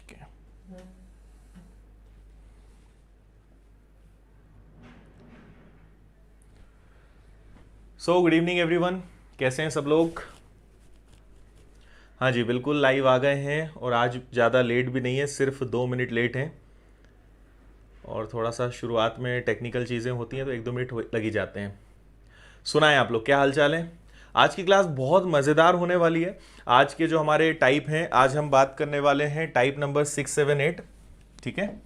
ठीक है। So good evening everyone, कैसे हैं सब लोग? हाँ जी, बिल्कुल लाइव आ गए हैं और आज ज़्यादा लेट भी नहीं है, सिर्फ 2 मिनट लेट हैं। और थोड़ा सा शुरुआत में टेक्निकल चीज़ें होती हैं तो 1-2 मिनट लगी जाते हैं। सुनाएं आप लोग, क्या हाल चाल है? आज की क्लास बहुत मज़ेदार होने वाली है। आज के जो हमारे टाइप हैं, आज हम बात करने वाले हैं टाइप नंबर 6, 7, 8। ठीक है,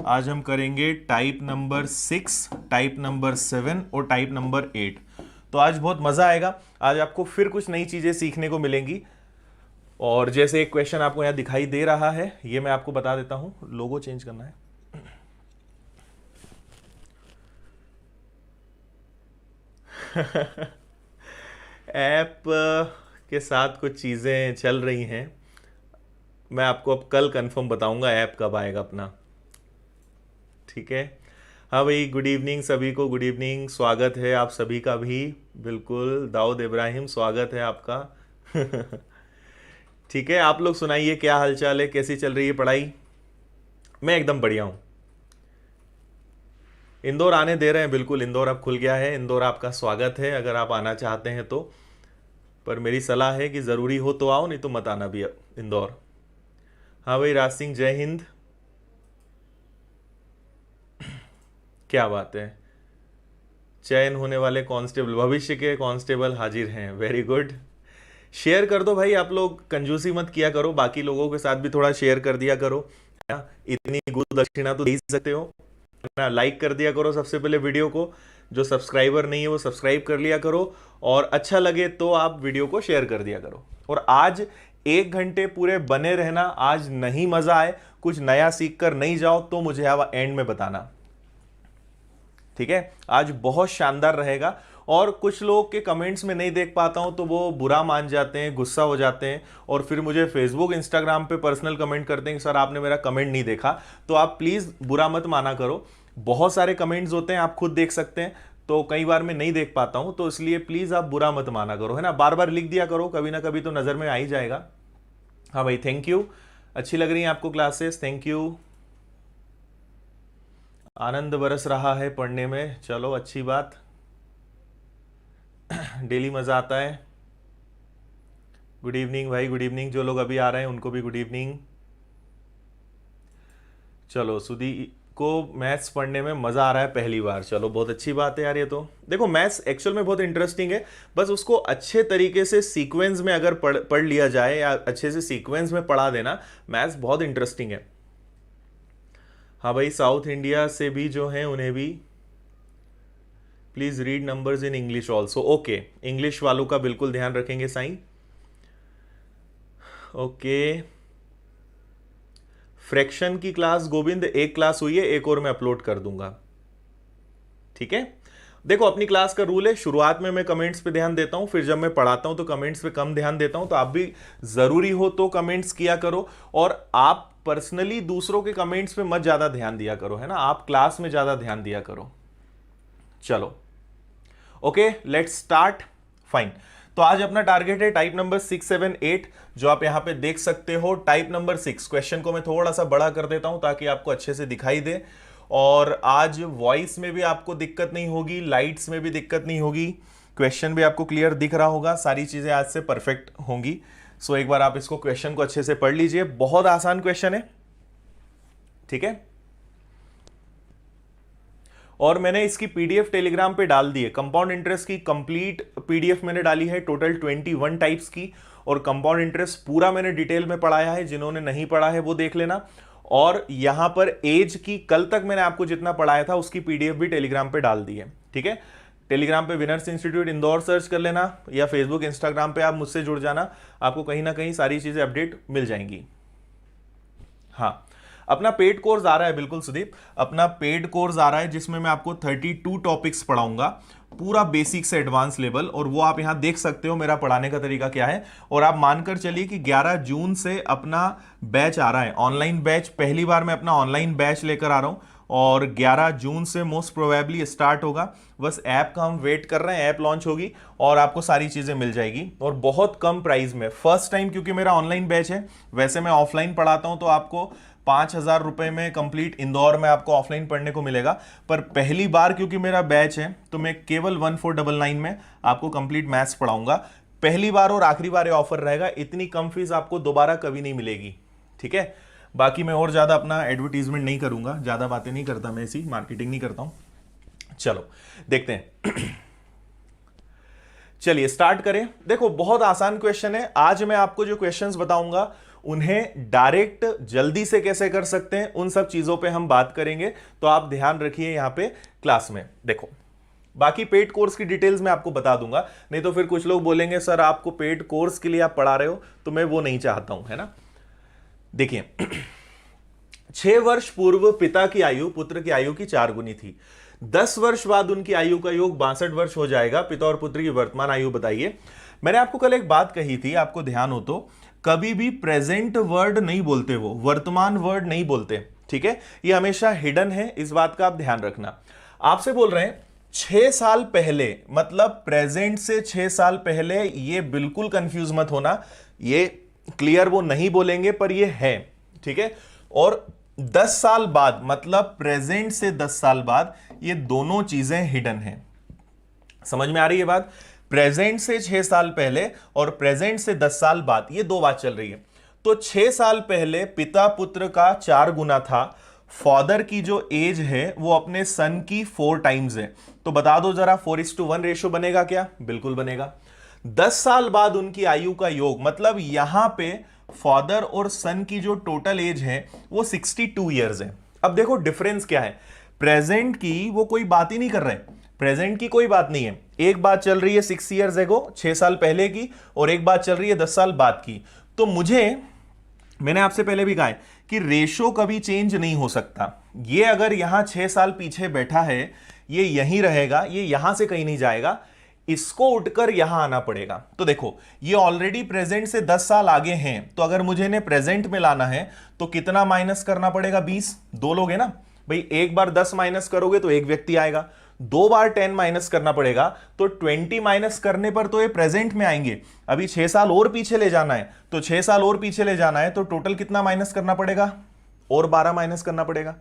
आज हम करेंगे टाइप नंबर 6, टाइप नंबर 7 और टाइप नंबर 8। तो आज बहुत मज़ा आएगा। आज आपको फिर कुछ नई चीज़ें सीखने को मिलेंगी। और जैसे एक क्वेश्चन आपको यहाँ दिखाई दे रहा है, ये मैं आपको बता देता हूँ। लोगो चेंज करना है। ऐप के साथ कुछ चीज़ें चल रही हैं। मैं आपको अब कल कंफर्म बताऊंगा ऐप कब आएगा अपना। ठीक है। हाँ भाई, गुड इवनिंग सभी को, गुड इवनिंग। स्वागत है आप सभी का भी। बिल्कुल दाऊद इब्राहिम, स्वागत है आपका। ठीक है, आप लोग सुनाइए, क्या हालचाल है, कैसी चल रही है पढ़ाई? मैं एकदम बढ़िया हूँ। इंदौर आने दे रहे हैं, बिल्कुल इंदौर अब खुल गया है। इंदौर आपका स्वागत है अगर आप आना चाहते हैं तो। पर मेरी सलाह है कि ज़रूरी हो तो आओ, नहीं तो मत आना भी इंदौर। हाँ भाई राज सिंह, जय हिंद। क्या बात है, चयन होने वाले कांस्टेबल, भविष्य के कांस्टेबल हाजिर हैं। Very good. शेयर कर दो भाई, आप लोग कंजूसी मत किया करो, बाकी लोगों के साथ भी थोड़ा शेयर कर दिया करो, है ना? इतनी गुरु दक्षिणा तो दे ही सकते हो, है ना? लाइक कर दिया करो सबसे पहले वीडियो को। जो सब्सक्राइबर नहीं है वो सब्सक्राइब कर लिया करो, और अच्छा लगे तो आप वीडियो को शेयर कर दिया करो। और आज 1 घंटे पूरे बने रहना। आज नहीं मजा आए, कुछ नया सीख कर नहीं जाओ तो मुझे एंड में बताना। ठीक है, आज बहुत शानदार रहेगा। और कुछ लोग के कमेंट्स में नहीं देख पाता हूं तो वो बुरा मान जाते हैं, गुस्सा हो जाते हैं, और फिर मुझे फेसबुक इंस्टाग्राम पे पर्सनल कमेंट करते हैं कि सर आपने मेरा कमेंट नहीं देखा। तो आप प्लीज़ बुरा मत माना करो। बहुत सारे कमेंट्स होते हैं, आप खुद देख सकते हैं, तो कई बार मैं नहीं देख पाता हूं, तो इसलिए प्लीज़ आप बुरा मत माना करो, है ना? बार बार लिख दिया करो, कभी ना कभी तो नज़र में आ ही जाएगा। हाँ भाई, थैंक यू। अच्छी लग रही है आपको क्लासेस, थैंक यू। आनंद बरस रहा है पढ़ने में, चलो अच्छी बात। डेली मज़ा आता है। गुड इवनिंग भाई, गुड इवनिंग। जो लोग अभी आ रहे हैं उनको भी गुड इवनिंग। चलो, सुधी को मैथ्स पढ़ने में मज़ा आ रहा है पहली बार, चलो बहुत अच्छी बात है यार। ये तो देखो, मैथ्स एक्चुअल में बहुत इंटरेस्टिंग है, बस उसको अच्छे तरीके से सीक्वेंस में अगर पढ़ लिया जाए, या अच्छे से सीक्वेंस में पढ़ा देना, मैथ्स बहुत इंटरेस्टिंग है। हाँ भाई, साउथ इंडिया से भी जो हैं उन्हें भी please read numbers in English also. Okay, English वालों का बिल्कुल ध्यान रखेंगे साईं। ओके, फ्रैक्शन की क्लास गोविंद एक क्लास हुई है, एक और मैं अपलोड कर दूंगा। ठीक है, देखो अपनी क्लास का रूल है, शुरुआत में मैं कमेंट्स पे ध्यान देता हूं, फिर जब मैं पढ़ाता हूं तो कमेंट्स पे कम ध्यान देता हूं। तो आप भी जरूरी हो तो कमेंट्स किया करो, और आप पर्सनली दूसरों के कमेंट्स पे मत ज्यादा ध्यान दिया करो, है ना? आप क्लास में ज्यादा ध्यान दिया करो। चलो ओके, लेट्स स्टार्ट। फाइन। तो आज अपना टारगेट है टाइप नंबर 6, 7, 8, जो आप यहां पे देख सकते हो। टाइप नंबर 6, क्वेश्चन को मैं थोड़ा सा बड़ा कर देता हूं ताकि आपको अच्छे से दिखाई दे, और आज वॉइस में भी आपको दिक्कत नहीं होगी, लाइट्स में भी दिक्कत नहीं होगी, क्वेश्चन भी आपको क्लियर दिख रहा होगा, सारी चीजें आज से परफेक्ट होंगी। सो एक बार आप इसको क्वेश्चन को अच्छे से पढ़ लीजिए, बहुत आसान क्वेश्चन है। ठीक है, और मैंने इसकी पीडीएफ टेलीग्राम पे डाल दी है। कंपाउंड इंटरेस्ट की कंप्लीट पीडीएफ मैंने डाली है, टोटल 21 टाइप्स की, और कंपाउंड इंटरेस्ट पूरा मैंने डिटेल में पढ़ाया है। जिन्होंने नहीं पढ़ा है वो देख लेना। और यहां पर एज की, कल तक मैंने आपको जितना पढ़ाया था उसकी पीडीएफ भी टेलीग्राम पे डाल दी है। ठीक है, टेलीग्राम पे विनर्स इंस्टीट्यूट इंदौर सर्च कर लेना, या फेसबुक इंस्टाग्राम पे आप मुझसे जुड़ जाना, आपको कहीं ना कहीं सारी चीजें अपडेट मिल जाएंगी। हाँ, अपना पेड कोर्स आ रहा है, बिल्कुल सुदीप, अपना पेड कोर्स आ रहा है जिसमें मैं आपको 32 टॉपिक्स पढ़ाऊंगा, पूरा बेसिक से एडवांस लेवल। और वो आप यहां देख सकते हो मेरा पढ़ाने का तरीका क्या है। और आप मानकर चलिए कि 11 जून से अपना बैच आ रहा है, ऑनलाइन बैच। पहली बार मैं अपना ऑनलाइन बैच लेकर आ रहा हूं, और 11 जून से मोस्ट प्रोबेबली स्टार्ट होगा। बस ऐप का हम वेट कर रहे हैं, ऐप लॉन्च होगी और आपको सारी चीज़ें मिल जाएगी और बहुत कम प्राइस में। फर्स्ट टाइम क्योंकि मेरा ऑनलाइन बैच है, वैसे मैं ऑफलाइन पढ़ाता हूं तो आपको 5,000 रुपये में कंप्लीट इंदौर में आपको ऑफलाइन पढ़ने को मिलेगा, पर पहली बार क्योंकि मेरा बैच है तो मैं केवल 1499 में आपको कंप्लीट मैथ्स पढ़ाऊंगा। पहली बार और आखिरी बार ये ऑफर रहेगा, इतनी कम फीस आपको दोबारा कभी नहीं मिलेगी, ठीक है। बाकी मैं और ज़्यादा अपना एडवर्टीजमेंट नहीं करूंगा, ज़्यादा बातें नहीं करता, मैं ऐसी मार्केटिंग नहीं करता हूं। चलो देखते हैं। चलिए स्टार्ट करें। देखो बहुत आसान क्वेश्चन है। आज मैं आपको जो क्वेश्चंस बताऊंगा उन्हें डायरेक्ट जल्दी से कैसे कर सकते हैं, उन सब चीजों पे हम बात करेंगे, तो आप ध्यान रखिए यहां पे क्लास में। देखो बाकी पेड कोर्स की डिटेल्स मैं आपको बता दूंगा, नहीं तो फिर कुछ लोग बोलेंगे सर आपको पेड कोर्स के लिए आप पढ़ा रहे हो, तो मैं वो नहीं चाहता हूं, है ना। देखिए 6 वर्ष पूर्व पिता की आयु पुत्र की आयु की 4 गुनी थी। 10 वर्ष बाद उनकी आयु का योग 62 वर्ष हो जाएगा। पिता और पुत्र की वर्तमान आयु बताइए। मैंने आपको कल एक बात कही थी, आपको ध्यान हो तो, कभी भी प्रेजेंट वर्ड नहीं बोलते, वो वर्तमान वर्ड नहीं बोलते, ठीक है। ये हमेशा हिडन है, इस बात का आप ध्यान रखना। आपसे बोल रहे हैं 6 साल पहले, मतलब प्रेजेंट से 6 साल पहले, ये बिल्कुल कंफ्यूज मत होना, ये क्लियर वो नहीं बोलेंगे पर ये है, ठीक है। और 10 साल बाद, मतलब प्रेजेंट से 10 साल बाद, ये दोनों चीजें हिडन हैं। समझ में आ रही है बात। प्रेजेंट से 6 साल पहले और प्रेजेंट से 10 साल बाद, ये दो बात चल रही है। तो 6 साल पहले पिता पुत्र का 4 गुना था। फादर की जो एज है वो अपने सन की 4 टाइम्स है। तो बता दो जरा 4:1 रेशो बनेगा क्या? बिल्कुल बनेगा। 10 साल बाद उनकी आयु का योग, मतलब यहां पे फादर और सन की जो टोटल एज है वो 62 ईयर्स है। अब देखो डिफरेंस क्या है, प्रेजेंट की वो कोई बात ही नहीं कर रहे, प्रेजेंट की कोई बात नहीं है। एक बात चल रही है 6 ईयर्स एगो, 6 साल पहले की, और एक बात चल रही है 10 साल बाद की। तो मैंने आपसे पहले भी कहा है कि रेशो कभी चेंज नहीं हो सकता। ये अगर यहां 6 साल पीछे बैठा है, ये यहीं रहेगा, ये यहां से कहीं नहीं जाएगा, इसको उठकर यहां आना पड़ेगा। तो देखो ये ऑलरेडी प्रेजेंट से 10 साल आगे हैं, तो अगर मुझे इन्हें प्रेजेंट में लाना है तो कितना माइनस करना पड़ेगा? 20। दो लोग हैं ना भाई, एक बार 10 माइनस करोगे तो एक व्यक्ति आएगा, 2 बार 10 माइनस करना पड़ेगा, तो 20 माइनस करने पर तो ये प्रेजेंट में आएंगे। अभी 6 साल और पीछे ले जाना है, तो 6 साल और पीछे ले जाना है, तो टोटल कितना माइनस करना पड़ेगा? और 12 माइनस करना पड़ेगा।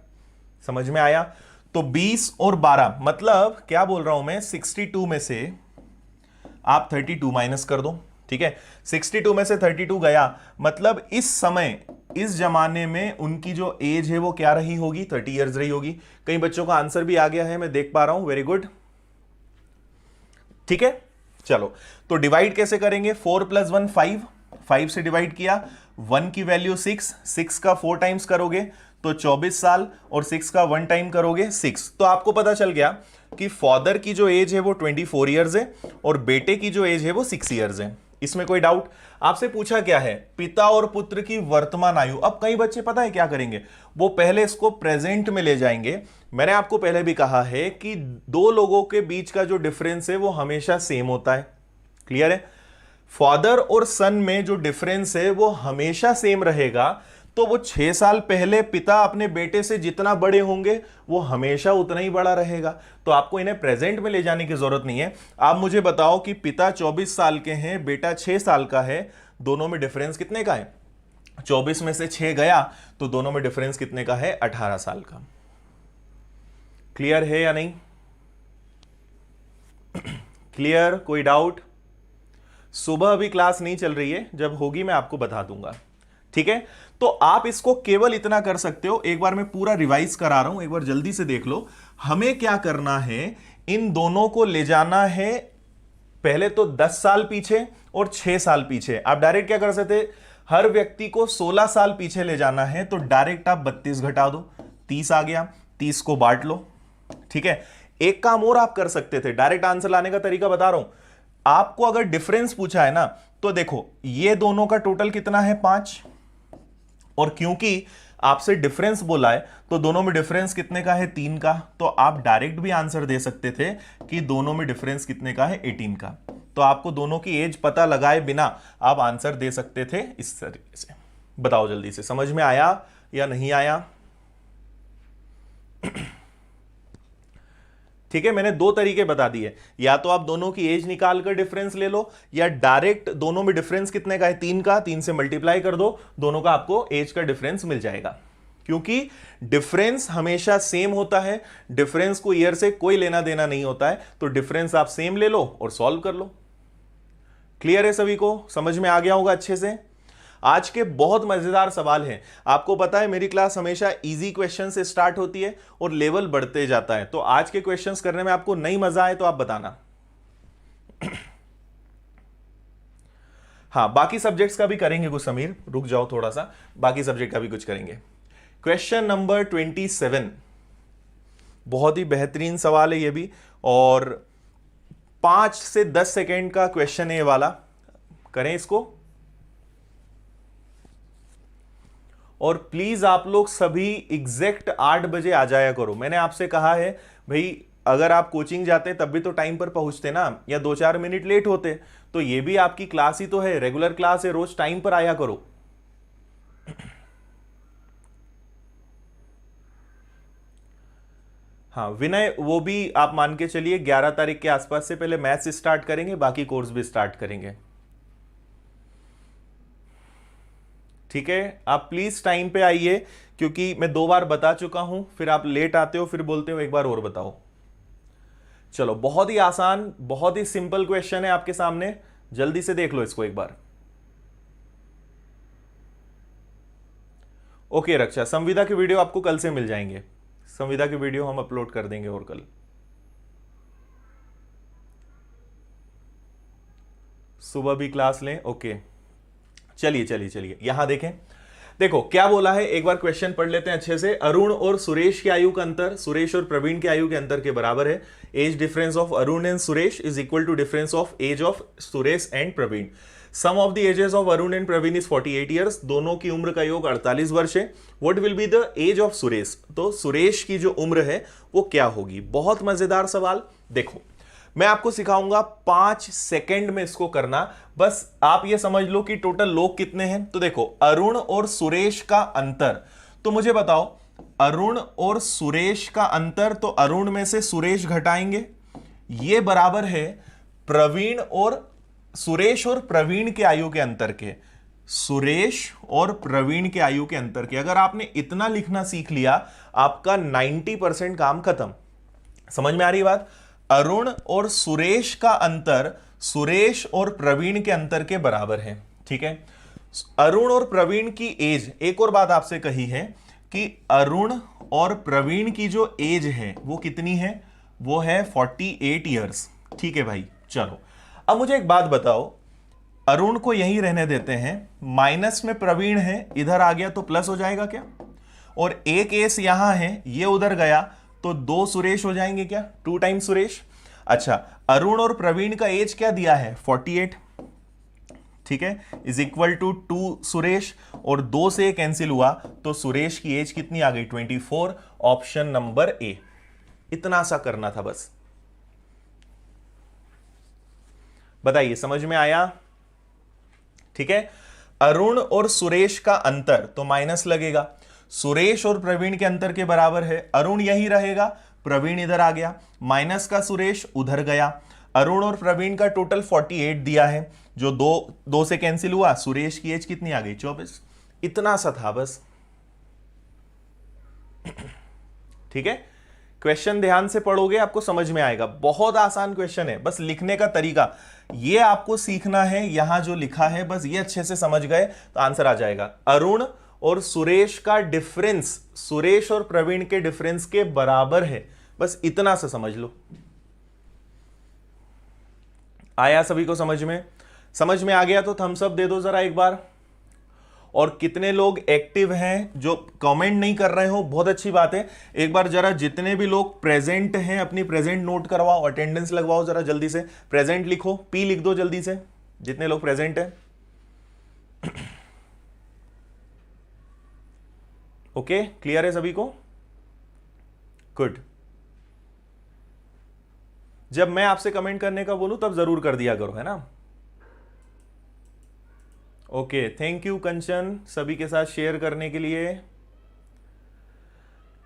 समझ में आया? तो 20 और 12, मतलब क्या बोल रहा हूं मैं, 62 में से आप 32 माइनस कर दो, ठीक है। 62 में से 32 गया, मतलब इस समय, इस जमाने में उनकी जो एज है वो क्या रही होगी? 30 इयर्स रही होगी। कई बच्चों का आंसर भी आ गया है, मैं देख पा रहा हूं, वेरी गुड, ठीक है। चलो तो डिवाइड कैसे करेंगे? 4 + 1 5, 5 से डिवाइड किया, 1 की वैल्यू 6, 6 का 4 टाइम्स करोगे तो 24 साल, और 6 का 1 टाइम करोगे 6। तो आपको पता चल गया कि फादर की जो एज है वो 24 इयर्स है और बेटे की जो एज है वो 6 इयर्स है। इसमें कोई डाउट? आपसे पूछा क्या है? पिता और पुत्र की वर्तमान आयु। अब कई बच्चे पता है क्या करेंगे, वो पहले इसको प्रेजेंट में ले जाएंगे। मैंने आपको पहले भी कहा है कि दो लोगों के बीच का जो डिफरेंस है वो हमेशा सेम होता है। क्लियर है? फादर और सन में जो डिफरेंस है वो हमेशा सेम रहेगा। तो वो 6 साल पहले पिता अपने बेटे से जितना बड़े होंगे वो हमेशा उतना ही बड़ा रहेगा। तो आपको इन्हें प्रेजेंट में ले जाने की जरूरत नहीं है। आप मुझे बताओ कि पिता 24 साल के हैं, बेटा 6 साल का है, दोनों में डिफरेंस कितने का है? 24 में से 6 गया तो दोनों में डिफरेंस कितने का है? 18 साल का। क्लियर है या नहीं? क्लियर? कोई डाउट? सुबह अभी क्लास नहीं चल रही है, जब होगी मैं आपको बता दूंगा, ठीक है। तो आप इसको केवल इतना कर सकते हो, एक बार मैं पूरा रिवाइज करा रहा हूं, एक बार जल्दी से देख लो। हमें क्या करना है, इन दोनों को ले जाना है पहले तो 10 साल पीछे और 6 साल पीछे। आप डायरेक्ट क्या कर सकते, हर व्यक्ति को 16 साल पीछे ले जाना है, तो डायरेक्ट आप 32 घटा दो, 30 आ गया, 30 को बांट लो, ठीक है। एक काम और आप कर सकते थे, डायरेक्ट आंसर लाने का तरीका बता रहा हूं आपको। अगर डिफरेंस पूछा है ना, तो देखो ये दोनों का टोटल कितना है? 5, और क्योंकि आपसे डिफरेंस बोला है तो दोनों में डिफरेंस कितने का है? 3 का। तो आप डायरेक्ट भी आंसर दे सकते थे कि दोनों में डिफरेंस कितने का है? 18 का। तो आपको दोनों की एज पता लगाए बिना आप आंसर दे सकते थे इस तरीके से। बताओ जल्दी से, समझ में आया या नहीं आया? ठीक है, मैंने दो तरीके बता दिए, या तो आप दोनों की एज निकाल कर डिफरेंस ले लो, या डायरेक्ट दोनों में डिफरेंस कितने का है, 3 का, 3 से मल्टीप्लाई कर दो, दोनों का आपको एज का डिफरेंस मिल जाएगा। क्योंकि डिफरेंस हमेशा सेम होता है, डिफरेंस को ईयर से कोई लेना देना नहीं होता है, तो डिफरेंस आप सेम ले लो और सॉल्व कर लो। क्लियर है सभी को, समझ में आ गया होगा अच्छे से। आज के बहुत मजेदार सवाल हैं। आपको पता है मेरी क्लास हमेशा इजी क्वेश्चन से स्टार्ट होती है और लेवल बढ़ते जाता है, तो आज के क्वेश्चंस करने में आपको नहीं मजा आए तो आप बताना। हाँ, बाकी सब्जेक्ट्स का भी करेंगे कुछ, समीर रुक जाओ थोड़ा सा, बाकी सब्जेक्ट का भी कुछ करेंगे। क्वेश्चन नंबर 27, बहुत ही बेहतरीन सवाल है ये भी, और 5 से 10 सेकेंड का क्वेश्चन है ये वाला, करें इसको। और प्लीज आप लोग सभी एग्जैक्ट 8 बजे आ जाया करो। मैंने आपसे कहा है भाई, अगर आप कोचिंग जाते तब भी तो टाइम पर पहुंचते ना, या 2-4 मिनट लेट होते, तो ये भी आपकी क्लास ही तो है, रेगुलर क्लास है, रोज टाइम पर आया करो। हाँ विनय, वो भी आप मान के चलिए 11 तारीख के आसपास से पहले मैथ्स स्टार्ट करेंगे, बाकी कोर्स भी स्टार्ट करेंगे। ठीक है, आप प्लीज टाइम पे आइए, क्योंकि मैं 2 बार बता चुका हूं, फिर आप लेट आते हो, फिर बोलते हो एक बार और बताओ। चलो, बहुत ही आसान, बहुत ही सिंपल क्वेश्चन है आपके सामने, जल्दी से देख लो इसको एक बार। ओके रक्षा, संविदा के वीडियो आपको कल से मिल जाएंगे, संविदा के वीडियो हम अपलोड कर देंगे और कल। सुबह भी क्लास लें, ओके। चलिए चलिए चलिए, यहां देखें, देखो क्या बोला है, एक बार क्वेश्चन पढ़ लेते हैं अच्छे से। अरुण और सुरेश की आयु का अंतर सुरेश और प्रवीण की आयु के अंतर के बराबर है। Age difference of Arun and Suresh is equal to difference of age of Suresh and Praveen. Sum of the ages of Arun and Praveen is 48 years. दोनों की उम्र का योग 48 वर्ष है। What will be the age of Suresh, तो सुरेश की जो उम्र है वो क्या होगी। बहुत मजेदार सवाल। देखो, मैं आपको सिखाऊंगा 5 सेकंड में इसको करना, बस आप ये समझ लो कि टोटल लोग कितने हैं। तो देखो, अरुण और सुरेश का अंतर, तो मुझे बताओ अरुण और सुरेश का अंतर, तो अरुण में से सुरेश घटाएंगे, ये बराबर है प्रवीण और सुरेश और प्रवीण के आयु के अंतर के। सुरेश और प्रवीण के आयु के अंतर के, अगर आपने इतना लिखना सीख लिया, आपका 90% काम खत्म। समझ में आ रही बात। अरुण और सुरेश का अंतर सुरेश और प्रवीण के अंतर के बराबर है। ठीक है, अरुण और प्रवीण की एज, एक और बात आपसे कही है कि अरुण और प्रवीण की जो एज है वो कितनी है, वो है 48 ईयर्स। ठीक है भाई, चलो अब मुझे एक बात बताओ, अरुण को यहीं रहने देते हैं, माइनस में प्रवीण है, इधर आ गया तो प्लस हो जाएगा क्या, और एक एस यहां है, ये उधर गया तो 2 सुरेश हो जाएंगे क्या, 2 टाइम्स सुरेश। अच्छा, अरुण और प्रवीण का एज क्या दिया है, 48, ठीक है, इज इक्वल टू 2 सुरेश, और 2 से कैंसिल हुआ तो सुरेश की एज कितनी आ गई, 24। Option number A. इतना सा करना था बस। बताइए समझ में आया। ठीक है, अरुण और सुरेश का अंतर तो माइनस लगेगा, सुरेश और प्रवीण के अंतर के बराबर है। अरुण यही रहेगा, प्रवीण इधर आ गया, माइनस का सुरेश उधर गया। अरुण और प्रवीण का टोटल 48 दिया है, जो 2 से कैंसिल हुआ, सुरेश की एज कितनी आ गई, 24। इतना सा था बस। ठीक है, क्वेश्चन ध्यान से पढ़ोगे आपको समझ में आएगा, बहुत आसान क्वेश्चन है, बस लिखने का तरीका ये आपको सीखना है। यहां जो लिखा है बस ये अच्छे से समझ गए तो आंसर आ जाएगा। अरुण और सुरेश का डिफरेंस सुरेश और प्रवीण के डिफरेंस के बराबर है, बस इतना सा समझ लो। आया सभी को समझ में? समझ में आ गया तो थम्स अप दे दो जरा एक बार। और कितने लोग एक्टिव हैं, जो कमेंट नहीं कर रहे हो, बहुत अच्छी बात है। एक बार जरा जितने भी लोग प्रेजेंट हैं अपनी प्रेजेंट नोट करवाओ, अटेंडेंस लगवाओ, जरा जल्दी से प्रेजेंट लिखो, पी लिख दो जल्दी से, जितने लोग प्रेजेंट हैं। ओके, क्लियर है सभी को? गुड। जब मैं आपसे कमेंट करने का बोलूं तब जरूर कर दिया करो, है ना। ओके, थैंक यू कंचन, सभी के साथ शेयर करने के लिए।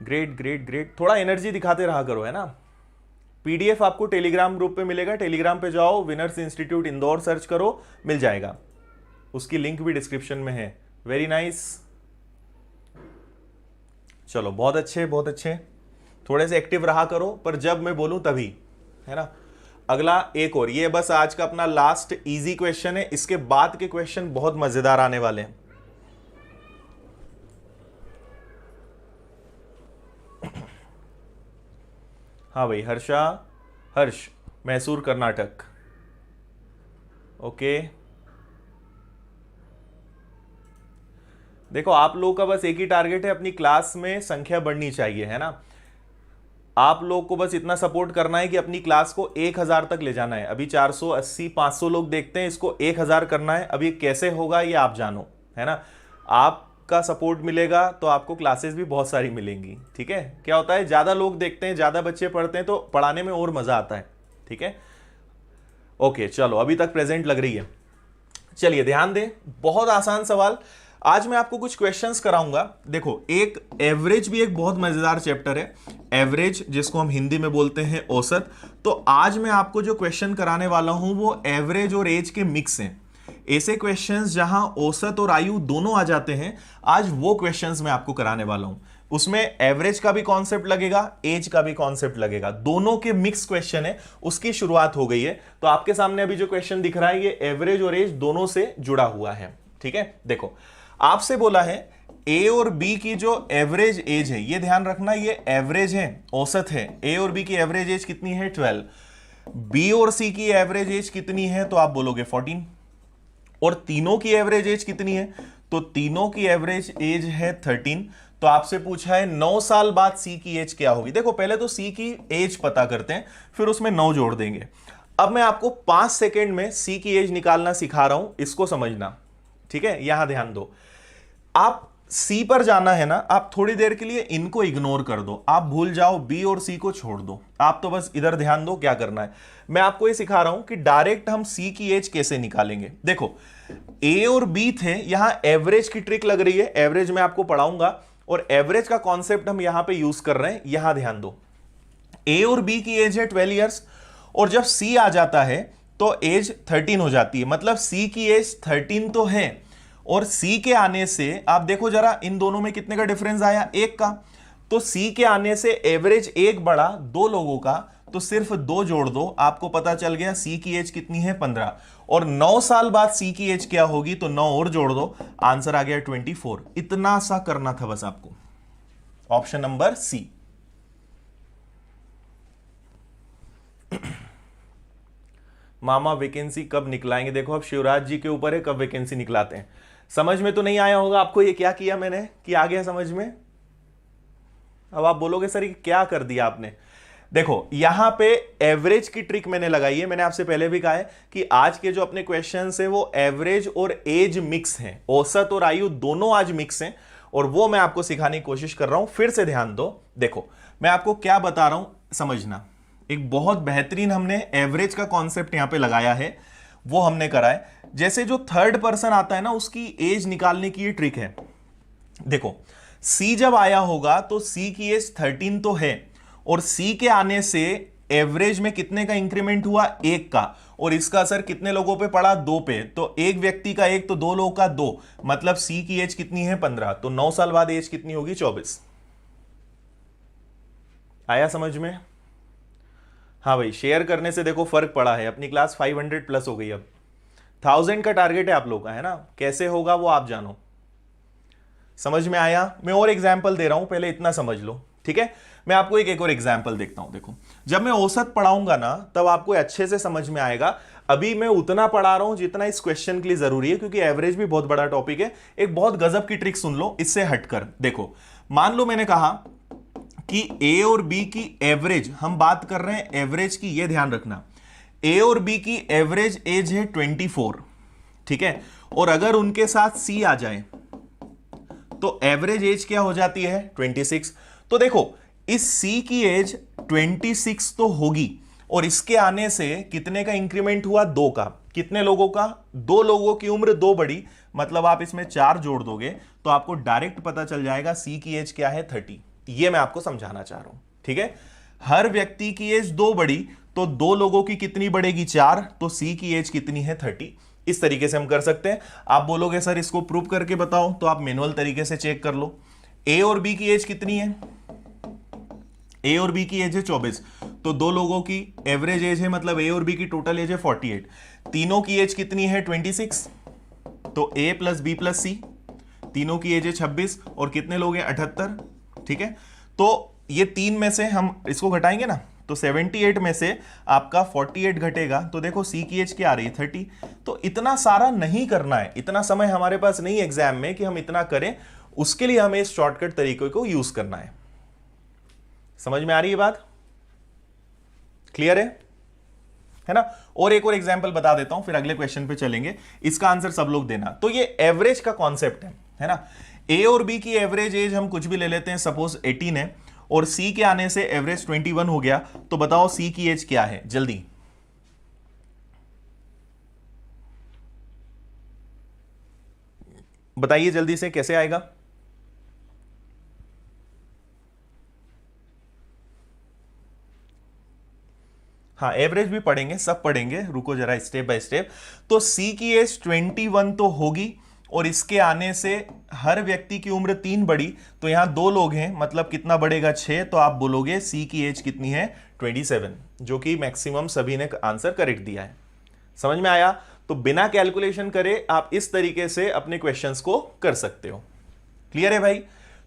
ग्रेट ग्रेट ग्रेट, थोड़ा एनर्जी दिखाते रहा करो, है ना। पीडीएफ आपको टेलीग्राम ग्रुप पे मिलेगा, टेलीग्राम पे जाओ, विनर्स इंस्टीट्यूट इंदौर सर्च करो, मिल जाएगा, उसकी लिंक भी डिस्क्रिप्शन में है। वेरी नाइस, चलो बहुत अच्छे बहुत अच्छे, थोड़े से एक्टिव रहा करो, पर जब मैं बोलूं तभी, है ना। अगला एक और, ये बस आज का अपना लास्ट इजी क्वेश्चन है, इसके बाद के क्वेश्चन बहुत मजेदार आने वाले हैं। हाँ भाई, हर्ष मैसूर कर्नाटक, ओके। देखो आप लोगों का बस एक ही टारगेट है, अपनी क्लास में संख्या बढ़नी चाहिए, है ना। आप लोग को बस इतना सपोर्ट करना है कि अपनी क्लास को 1000 तक ले जाना है। अभी 480 500 लोग देखते हैं, इसको 1000 करना है। अभी कैसे होगा ये आप जानो, है ना। आपका सपोर्ट मिलेगा तो आपको क्लासेस भी बहुत सारी मिलेंगी, ठीक है। क्या होता है, ज्यादा लोग देखते हैं, ज्यादा बच्चे पढ़ते हैं, तो पढ़ाने में और मजा आता है, ठीक है। ओके चलो, अभी तक प्रेजेंट लग रही है। चलिए ध्यान दें, बहुत आसान सवाल। आज मैं आपको कुछ क्वेश्चंस कराऊंगा। देखो, एक एवरेज भी एक बहुत मजेदार चैप्टर है, एवरेज जिसको हम हिंदी में बोलते हैं औसत। तो आज मैं आपको जो क्वेश्चन कराने वाला हूं वो एवरेज और एज के मिक्स हैं। ऐसे क्वेश्चंस जहां औसत और आयु दोनों आ जाते हैं, आज वो क्वेश्चंस मैं आपको कराने वाला हूं। उसमें एवरेज का भी कॉन्सेप्ट लगेगा, एज का भी कॉन्सेप्ट लगेगा, दोनों के मिक्स क्वेश्चन है। उसकी शुरुआत हो गई है। तो आपके सामने अभी जो क्वेश्चन दिख रहा है ये एवरेज और एज दोनों से जुड़ा हुआ है, ठीक है। देखो, आपसे बोला है ए और बी की जो एवरेज एज है, ये ध्यान रखना, ये एवरेज है, औसत है। ए और बी की एवरेज एज कितनी है, 12। बी और सी की एवरेज एज कितनी है, तो आप बोलोगे 14। और तीनों की एवरेज एज कितनी है, तो तीनों की एवरेज एज है 13। तो आपसे पूछा है 9 साल बाद सी की एज क्या होगी। देखो, पहले तो सी की एज पता करते हैं, फिर उसमें 9 जोड़ देंगे। अब मैं आपको 5 सेकेंड में सी की एज निकालना सिखा रहा हूं, इसको समझना, ठीक है। यहां ध्यान दो, आप सी पर जाना है ना, आप थोड़ी देर के लिए इनको इग्नोर कर दो, आप भूल जाओ, बी और सी को छोड़ दो, आप तो बस इधर ध्यान दो क्या करना है। मैं आपको ये सिखा रहा हूं कि डायरेक्ट हम सी की एज कैसे निकालेंगे। देखो, ए और बी थे, यहां एवरेज की ट्रिक लग रही है, एवरेज मैं आपको पढ़ाऊंगा और एवरेज का कॉन्सेप्ट हम यहां पे यूज कर रहे हैं। यहां ध्यान दो, ए और बी की एज है 12 ईयर्स, और जब सी आ जाता है तो एज 13 हो जाती है। मतलब सी की एज 13 तो है, और सी के आने से आप देखो जरा, इन दोनों में कितने का डिफरेंस आया, 1 का। तो सी के आने से एवरेज 1 बढ़ा, 2 लोगों का, तो सिर्फ 2 जोड़ दो, आपको पता चल गया सी की एज कितनी है, 15। और 9 साल बाद सी की एज क्या होगी, तो 9 और जोड़ दो, आंसर आ गया 24। इतना सा करना था बस आपको। Option number C. मामा वैकेंसी कब निकलाएंगे, देखो अब शिवराज जी के ऊपर है कब वैकेंसी निकलाते हैं। समझ में तो नहीं आया होगा आपको ये क्या किया मैंने, कि आ गया समझ में। अब आप बोलोगे सर ये क्या कर दिया आपने। देखो, यहां पे एवरेज की ट्रिक मैंने लगाई है। मैंने आपसे पहले भी कहा है कि आज के जो अपने क्वेश्चंस हैं वो एवरेज और एज मिक्स हैं, औसत और आयु दोनों आज मिक्स हैं, और वो मैं आपको सिखाने की कोशिश कर रहा हूं। फिर से ध्यान दो, देखो मैं आपको क्या बता रहा हूं, समझना। एक बहुत बेहतरीन हमने एवरेज का कॉन्सेप्ट यहां पे लगाया है, वो हमने करा है। जैसे जो थर्ड पर्सन आता है ना, उसकी एज निकालने की ये ट्रिक है। देखो, सी जब आया होगा तो सी की एज 13 तो है, और सी के आने से एवरेज में कितने का इंक्रीमेंट हुआ, 1 का, और इसका असर कितने लोगों पे पड़ा, 2 पे। तो एक व्यक्ति का 1, तो 2 लोगों का 2, मतलब सी की एज कितनी है, 15। तो 9 साल बाद एज कितनी होगी, 24। आया समझ में। हाँ भाई, शेयर करने से देखो फर्क पड़ा है, अपनी क्लास 500 प्लस हो गई, अब 1000 का टारगेट है आप लोग का, है ना। कैसे होगा वो आप जानो। समझ में आया। मैं और एग्जाम्पल दे रहा हूं, पहले इतना समझ लो, ठीक है। मैं आपको एक और एग्जाम्पल देखता हूं। देखो, जब मैं औसत पढ़ाऊंगा ना, तब आपको अच्छे से समझ में आएगा। अभी मैं उतना पढ़ा रहा हूं जितना इस क्वेश्चन के लिए जरूरी है, क्योंकि एवरेज भी बहुत बड़ा टॉपिक है। एक बहुत गजब की ट्रिक सुन लो इससे हटकर। देखो, मान लो मैंने कहा कि ए और बी की एवरेज, हम बात कर रहे हैं एवरेज की, ये ध्यान रखना। ए और बी की एवरेज एज है 24, ठीक है। और अगर उनके साथ सी आ जाए तो एवरेज एज क्या हो जाती है, 26। तो देखो, इस सी की एज 26 तो होगी, और इसके आने से कितने का इंक्रीमेंट हुआ, 2 का। कितने लोगों का, 2 लोगों की उम्र 2 बढ़ी, मतलब आप इसमें 4 जोड़ दोगे तो आपको डायरेक्ट पता चल जाएगा सी की एज क्या है, 30। ये मैं आपको समझाना चाह रहा हूं, ठीक है। हर व्यक्ति की एज 2 बढ़ी तो 2 लोगों की कितनी बढ़ेगी, 4, तो सी की एज कितनी है, 30। इस तरीके से हम कर सकते हैं। आप बोलोगे सर इसको प्रूव करके बताओ, तो आप मैनुअल तरीके से चेक कर लो। ए और बी की एज कितनी है, ए और बी की एज है 24, तो 2 लोगों की एवरेज एज है, मतलब ए और बी की टोटल एज है 48। तीनों की एज कितनी है, 26, तो ए प्लस बी प्लस सी, तीनों की एज है 26 और कितने लोग हैं, 78, ठीक है। तो ये 3 में से हम इसको घटाएंगे ना, तो 78 में से आपका 48 घटेगा, तो देखो सी की एज क्या आ रही है, 30। तो इतना सारा नहीं करना है, इतना समय हमारे पास नहीं एग्जाम में कि हम इतना करें, उसके लिए हमें इस शॉर्टकट तरीके को यूज करना है। समझ में आ रही है बात, क्लियर है ना। और एक और एग्जांपल बता देता हूं, फिर अगले क्वेश्चन पे चलेंगे। इसका आंसर सब लोग देना। तो ये एवरेज का कॉन्सेप्ट है ना। ए और बी की एवरेज एज हम कुछ भी ले लेते हैं, सपोज 18 है, और सी के आने से एवरेज 21 हो गया, तो बताओ सी की एज क्या है, जल्दी बताइए, जल्दी से कैसे आएगा। हाँ, एवरेज भी पढ़ेंगे, सब पढ़ेंगे, रुको जरा स्टेप बाय स्टेप। तो सी की एज 21 तो होगी, और इसके आने से हर व्यक्ति की उम्र 3 बढ़ी, तो यहां 2 लोग हैं, मतलब कितना बढ़ेगा, 6। तो आप बोलोगे सी की एज कितनी है, 27, जो कि मैक्सिमम सभी ने आंसर करेक्ट दिया है। समझ में आया। तो बिना कैलकुलेशन करे आप इस तरीके से अपने क्वेश्चंस को कर सकते हो। क्लियर है भाई।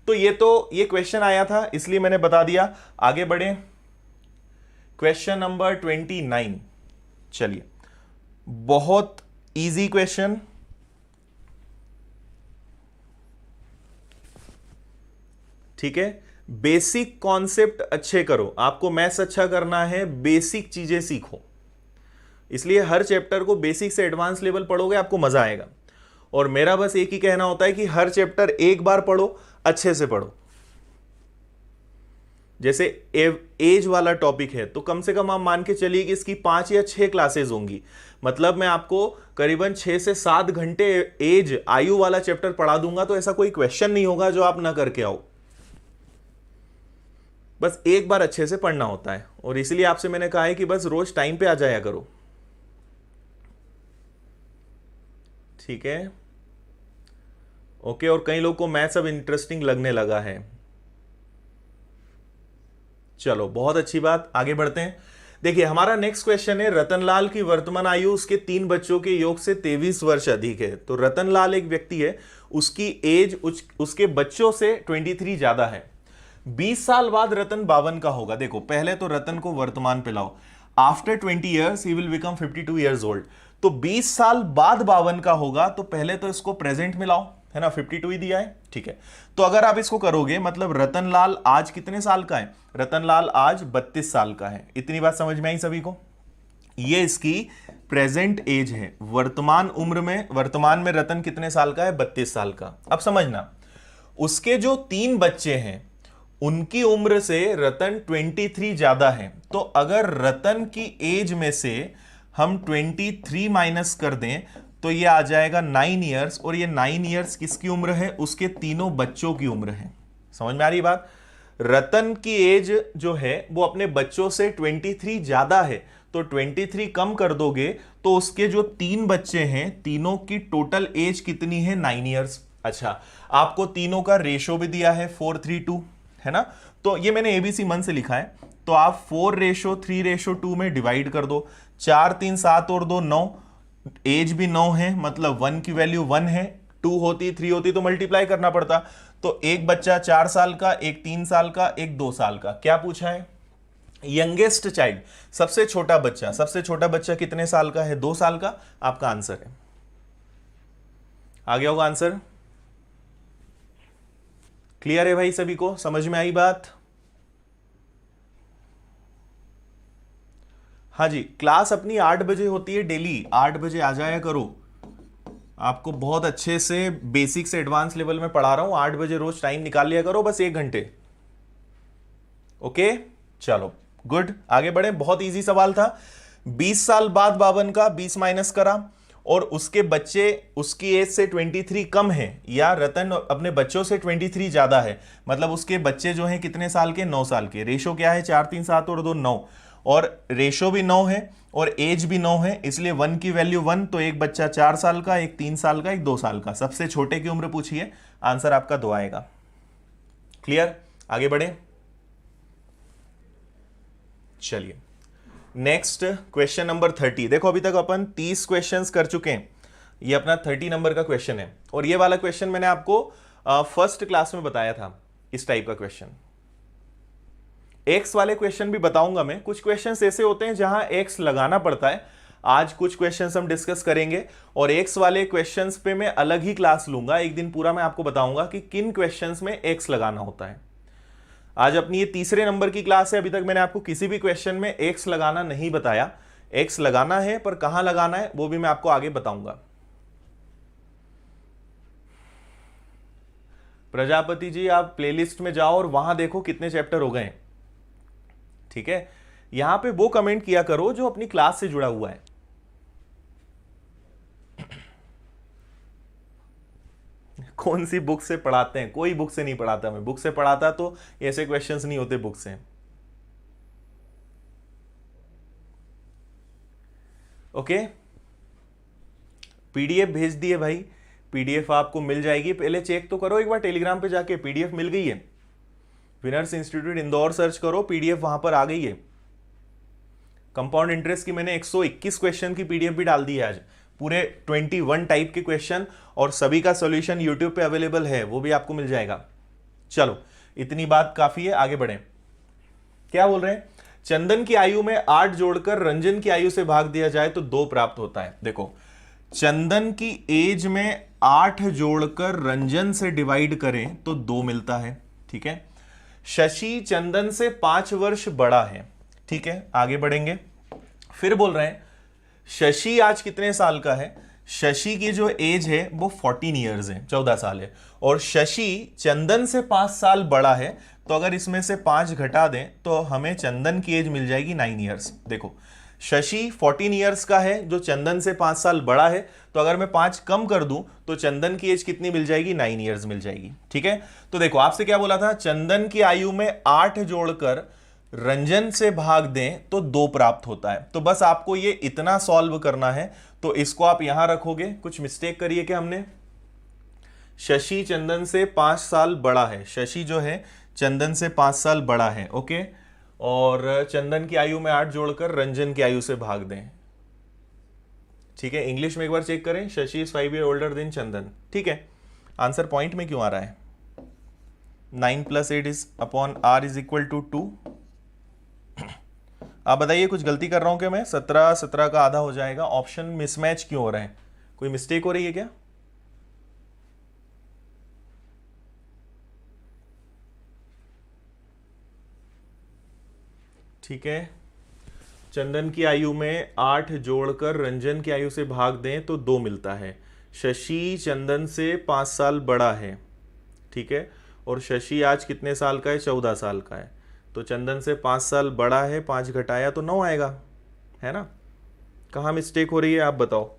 तो ये क्वेश्चन आया था, इसलिए मैंने बता दिया। आगे बढ़े, क्वेश्चन नंबर 29। चलिए, बहुत इजी क्वेश्चन, ठीक है। बेसिक कॉन्सेप्ट अच्छे करो, आपको मैथ्स अच्छा करना है, बेसिक चीजें सीखो। इसलिए हर चैप्टर को बेसिक से एडवांस लेवल पढ़ोगे, आपको मजा आएगा। और मेरा बस एक ही कहना होता है कि हर चैप्टर एक बार पढ़ो, अच्छे से पढ़ो। जैसे एज वाला टॉपिक है, तो कम से कम आप मान के चलिए कि इसकी 5 या 6 क्लासेस होंगी। मतलब मैं आपको करीबन 6 से 7 घंटे एज आयु वाला चैप्टर पढ़ा दूंगा, तो ऐसा कोई क्वेश्चन नहीं होगा जो आप ना करके आओ। बस एक बार अच्छे से पढ़ना होता है, और इसलिए आपसे मैंने कहा है कि बस रोज टाइम पे आ जाया करो, ठीक है। ओके, और कई लोग को मैथ्स अब इंटरेस्टिंग लगने लगा है। चलो, बहुत अच्छी बात, आगे बढ़ते हैं। देखिए, हमारा नेक्स्ट क्वेश्चन है, रतनलाल की वर्तमान आयु उसके 3 बच्चों के योग से 23 वर्ष अधिक है। तो रतनलाल एक व्यक्ति है, उसकी एज उसके बच्चों से 23 ज्यादा है। 20 साल बाद रतन 52 का होगा। देखो, पहले तो रतन को वर्तमान पे लाओ। After 20 years he will become 52 years old. तो 20 साल बाद 52 का होगा, तो पहले तो इसको प्रेजेंट में लाओ, है ना। 52 ही दिया है, ठीक है। तो अगर आप इसको करोगे, मतलब रतनलाल आज कितने साल का है, रतनलाल आज 32 साल का है। इतनी बात समझ में आई सभी को। ये इसकी प्रेजेंट एज है। वर्तमान उम्र में, वर्तमान में रतन कितने साल का है, 32 साल का। अब समझना, उसके जो 3 बच्चे हैं उनकी उम्र से रतन 23 ज्यादा है। तो अगर रतन की एज में से हम 23 माइनस कर दें, तो ये आ जाएगा 9 ईयर्स, और ये 9 ईयर्स किसकी उम्र है, उसके तीनों बच्चों की उम्र है। समझ में आ रही बात। रतन की एज जो है वो अपने बच्चों से 23 ज्यादा है, तो 23 कम कर दोगे तो उसके जो 3 बच्चे हैं, तीनों की टोटल एज कितनी है, 9 ईयर्स। अच्छा, आपको तीनों का रेशो भी दिया है 4:3:2, है ना। तो ये मैंने एबीसी मन से लिखा है, तो आप 4:3:2 में डिवाइड कर दो। 4 3 7 और 2 9, एज भी 9 है, मतलब 1 की वैल्यू 1 है। 2 होती 3 होती तो मल्टीप्लाई करना पड़ता। तो एक बच्चा 4 साल का, एक 3 साल का, एक 2 साल का। क्या पूछा है, यंगेस्ट चाइल्ड, सबसे छोटा बच्चा। सबसे छोटा बच्चा कितने साल का है, 2 साल का। आपका आंसर है, आ गया होगा आंसर। क्लियर है भाई, सभी को समझ में आई बात। हाँ जी, क्लास अपनी 8 बजे होती है डेली, 8 बजे आ जाया करो। आपको बहुत अच्छे से बेसिक से एडवांस लेवल में पढ़ा रहा हूं। 8 बजे रोज टाइम निकाल लिया करो, बस 1 घंटे। ओके, चलो गुड, आगे बढ़े। बहुत इजी सवाल था। 20 साल बाद 52 का 20 माइनस करा, और उसके बच्चे उसकी एज से 23 कम है, या रतन अपने बच्चों से 23 ज्यादा है, मतलब उसके बच्चे जो हैं कितने साल के, 9 साल के। रेशो क्या है, 4 3 7 और 2 9, और रेशो भी 9 है और एज भी 9 है, इसलिए 1 की वैल्यू 1। तो एक बच्चा 4 साल का, एक 3 साल का, एक 2 साल का। सबसे छोटे की उम्र पूछी है, आंसर आपका 2 आएगा। क्लियर, आगे बढ़े। चलिए नेक्स्ट क्वेश्चन नंबर 30। देखो अभी तक अपन 30 क्वेश्चंस कर चुके हैं, ये अपना 30 नंबर का क्वेश्चन है। और ये वाला क्वेश्चन मैंने आपको फर्स्ट क्लास में बताया था, इस टाइप का क्वेश्चन। एक्स वाले क्वेश्चन भी बताऊंगा मैं। कुछ क्वेश्चंस ऐसे होते हैं जहां एक्स लगाना पड़ता है, आज कुछ क्वेश्चंस हम डिस्कस करेंगे। और एक्स वाले क्वेश्चंस पे मैं अलग ही क्लास लूंगा, एक दिन पूरा मैं आपको बताऊंगा कि किन क्वेश्चंस में एक्स लगाना होता है। आज अपनी ये तीसरे नंबर की क्लास है, अभी तक मैंने आपको किसी भी क्वेश्चन में एक्स लगाना नहीं बताया। एक्स लगाना है, पर कहां लगाना है वो भी मैं आपको आगे बताऊंगा। प्रजापति जी, आप प्लेलिस्ट में जाओ और वहां देखो कितने चैप्टर हो गए। ठीक है, यहां पे वो कमेंट किया करो जो अपनी क्लास से जुड़ा हुआ है। कौन सी बुक से पढ़ाते हैं? कोई बुक से नहीं पढ़ाता मैं। बुक से पढ़ाता तो ऐसे क्वेश्चंस नहीं होते बुक से। ओके, पीडीएफ भेज दिए भाई, पीडीएफ आपको मिल जाएगी। पहले चेक तो करो एक बार टेलीग्राम पे जाके, पीडीएफ मिल गई है। विनर्स इंस्टीट्यूट इंदौर सर्च करो, पीडीएफ वहां पर आ गई है। कंपाउंड इंटरेस्ट की मैंने 121 क्वेश्चन की पीडीएफ भी डाल दी है आज, पूरे 21 टाइप के क्वेश्चन, और सभी का सॉल्यूशन यूट्यूब पे अवेलेबल है, वो भी आपको मिल जाएगा। चलो इतनी बात काफी है, आगे बढ़े। क्या बोल रहे हैं? चंदन की आयु में 8 जोड़कर रंजन की आयु से भाग दिया जाए तो 2 प्राप्त होता है। देखो, चंदन की एज में 8 जोड़कर रंजन से डिवाइड करें तो 2 मिलता है। ठीक है, शशि चंदन से 5 वर्ष बड़ा है। ठीक है, आगे बढ़ेंगे। फिर बोल रहे हैं शशि आज कितने साल का है? शशि की जो एज है वो 14 ईयर्स है, 14 साल है, और शशि चंदन से 5 साल बड़ा है। तो अगर इसमें से 5 घटा दें तो हमें चंदन की एज मिल जाएगी 9 ईयर्स। देखो, शशि 14 ईयर्स का है जो चंदन से 5 साल बड़ा है, तो अगर मैं 5 कम कर दूं तो चंदन की एज कितनी मिल जाएगी? 9 ईयर्स मिल जाएगी। ठीक है, तो देखो आपसे क्या बोला था, चंदन की आयु में 8 जोड़कर रंजन से भाग दें तो 2 प्राप्त होता है। तो बस आपको ये इतना सॉल्व करना है। तो इसको आप यहां रखोगे। कुछ मिस्टेक करिए क्या हमने? शशि चंदन से 5 साल बड़ा है, शशि जो है चंदन से 5 साल बड़ा है। ओके, और चंदन की आयु में 8 जोड़कर रंजन की आयु से भाग दें। ठीक है, इंग्लिश में एक बार चेक करें, Shashi is 5 year older than Chandan. ठीक है, आंसर पॉइंट में क्यों आ रहा है? 9 + 8 is upon r is equal to 2। आप बताइए कुछ गलती कर रहा हूं क्या मैं? 17 का आधा हो जाएगा। ऑप्शन मिसमैच क्यों हो रहे हैं? कोई मिस्टेक हो रही है क्या? ठीक है, चंदन की आयु में 8 जोड़कर रंजन की आयु से भाग दें तो 2 मिलता है। शशि चंदन से 5 साल बड़ा है। ठीक है, और शशि आज कितने साल का है? 14 साल का है। तो चंदन से 5 साल बड़ा है, 5 घटाया तो 9 आएगा, है ना? कहाँ मिस्टेक हो रही है आप बताओ।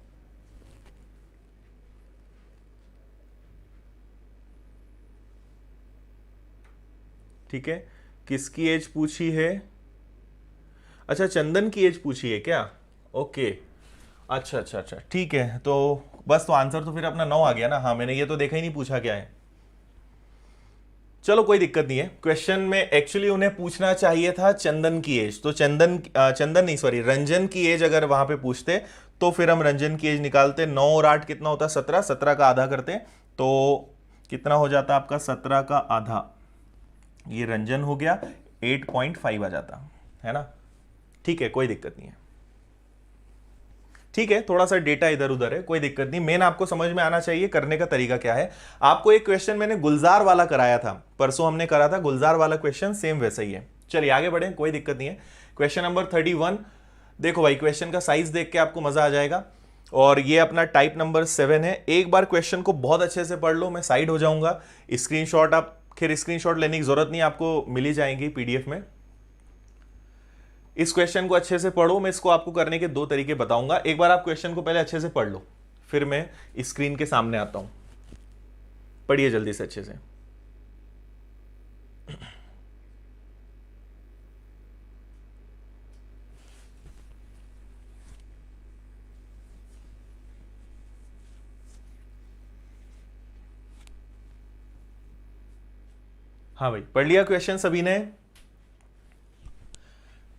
ठीक है, किसकी एज पूछी है? अच्छा, चंदन की एज पूछी है क्या? ओके, अच्छा, ठीक है। तो बस, तो आंसर तो फिर अपना 9 आ गया ना। हाँ, मैंने ये तो देखा ही नहीं पूछा क्या है। चलो कोई दिक्कत नहीं है। क्वेश्चन में एक्चुअली उन्हें पूछना चाहिए था चंदन की एज, तो चंदन नहीं, सॉरी, रंजन की एज अगर वहां पे पूछते तो फिर हम रंजन की एज निकालते। 9 और 8 कितना होता? 17, 17 का आधा करते तो कितना हो जाता आपका? 17 का आधा, ये रंजन हो गया, 8.5 आ जाता है ना। ठीक है, कोई दिक्कत नहीं है। ठीक है, थोड़ा सा डेटा इधर उधर है, कोई दिक्कत नहीं। मेन आपको समझ में आना चाहिए करने का तरीका क्या है। आपको एक क्वेश्चन मैंने गुलजार वाला कराया था, परसों हमने करा था गुलजार वाला क्वेश्चन, सेम वैसा ही है। चलिए आगे बढ़े, कोई दिक्कत नहीं है। Question number 31। देखो भाई, क्वेश्चन का साइज देख के आपको मजा आ जाएगा। और ये अपना टाइप नंबर 7 है। एक बार क्वेश्चन को बहुत अच्छे से पढ़ लो, मैं साइड हो जाऊंगा। स्क्रीनशॉट, आप खैर स्क्रीनशॉट लेने की जरूरत नहीं, आपको मिली जाएंगी पीडीएफ में। इस क्वेश्चन को अच्छे से पढ़ो, मैं इसको आपको करने के 2 तरीके बताऊंगा। एक बार आप क्वेश्चन को पहले अच्छे से पढ़ लो, फिर मैं स्क्रीन के सामने आता हूं। पढ़िए जल्दी से अच्छे से। हाँ भाई, पढ़ लिया क्वेश्चन सभी ने?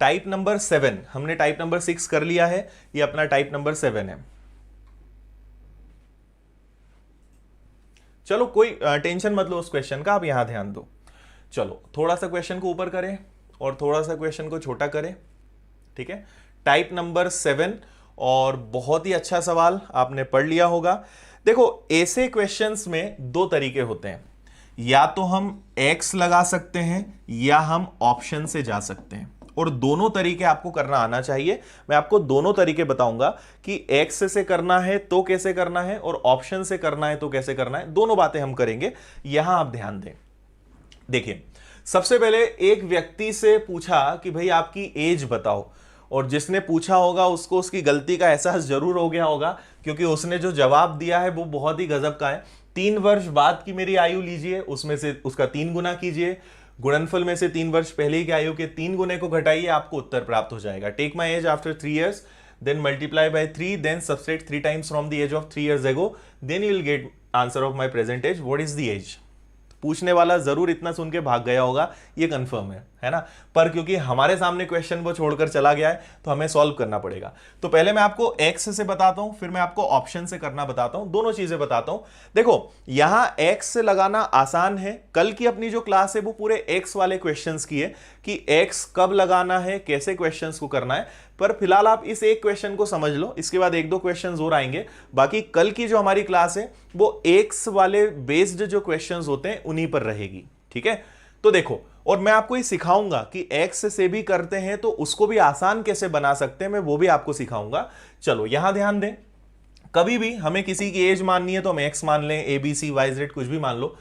टाइप नंबर 7, हमने टाइप नंबर 6 कर लिया है, ये अपना टाइप नंबर 7 है। चलो कोई टेंशन मत लो उस क्वेश्चन का, आप यहां ध्यान दो। चलो थोड़ा सा क्वेश्चन को ऊपर करें और थोड़ा सा क्वेश्चन को छोटा करें, ठीक है। टाइप नंबर 7, और बहुत ही अच्छा सवाल आपने पढ़ लिया होगा। देखो ऐसे क्वेश्चंस में 2 तरीके होते हैं, या तो हम x लगा सकते हैं या हम ऑप्शन से जा सकते हैं, और दोनों तरीके आपको करना आना चाहिए। मैं आपको दोनों तरीके बताऊंगा कि x से करना है तो कैसे करना है, और ऑप्शन से करना है तो कैसे करना है। दोनों बातें हम करेंगे, यहां आप ध्यान दें। देखिए सबसे पहले एक व्यक्ति से पूछा कि भाई आपकी एज बताओ, और जिसने पूछा होगा उसको उसकी गलती का एहसास जरूर हो गया होगा, क्योंकि उसने जो जवाब दिया है वो बहुत ही गजब का है। 3 वर्ष बाद की मेरी आयु लीजिए, उसमें से उसका 3 गुना कीजिए, गुणनफल में से 3 वर्ष पहले की आयु के 3 गुने को घटाइए, आपको उत्तर प्राप्त हो जाएगा। Take my age after 3 years, then multiply by 3, then subtract 3 times from the age of 3 years ago, then you will get answer of my present age. What is the age? पूछने वाला जरूर इतना सुन के भाग गया होगा, ये कंफर्म है ना। पर क्योंकि हमारे सामने क्वेश्चन वो छोड़कर चला गया है तो हमें सॉल्व करना पड़ेगा। तो पहले मैं आपको एक्स से बताता हूं, फिर मैं आपको ऑप्शन से करना बताता हूं, दोनों चीजें बताता हूं। देखो यहां एक्स से लगाना आसान है, कल की अपनी जो क्लास है वो पूरे एक्स वाले क्वेश्चंस की है कि एक्स कब लगाना है, कैसे क्वेश्चंस को करना है। पर फिलहाल आप इस एक क्वेश्चन को समझ लो, इसके बाद 1-2 क्वेश्चंस और आएंगे। बाकी कल की जो हमारी क्लास है वो एक्स वाले बेस्ड जो क्वेश्चंस होते हैं उन्हीं पर रहेगी, ठीक है। तो देखो, और मैं आपको ये सिखाऊंगा कि एक्स से भी करते हैं तो उसको भी आसान कैसे बना सकते हैं, मैं वो भी आपको सिखाऊंगा। चलो यहां ध्यान दें, कभी भी हमें किसी की एज माननी है तो हम एक्स मान लें, ABC YZ कुछ भी मान लो।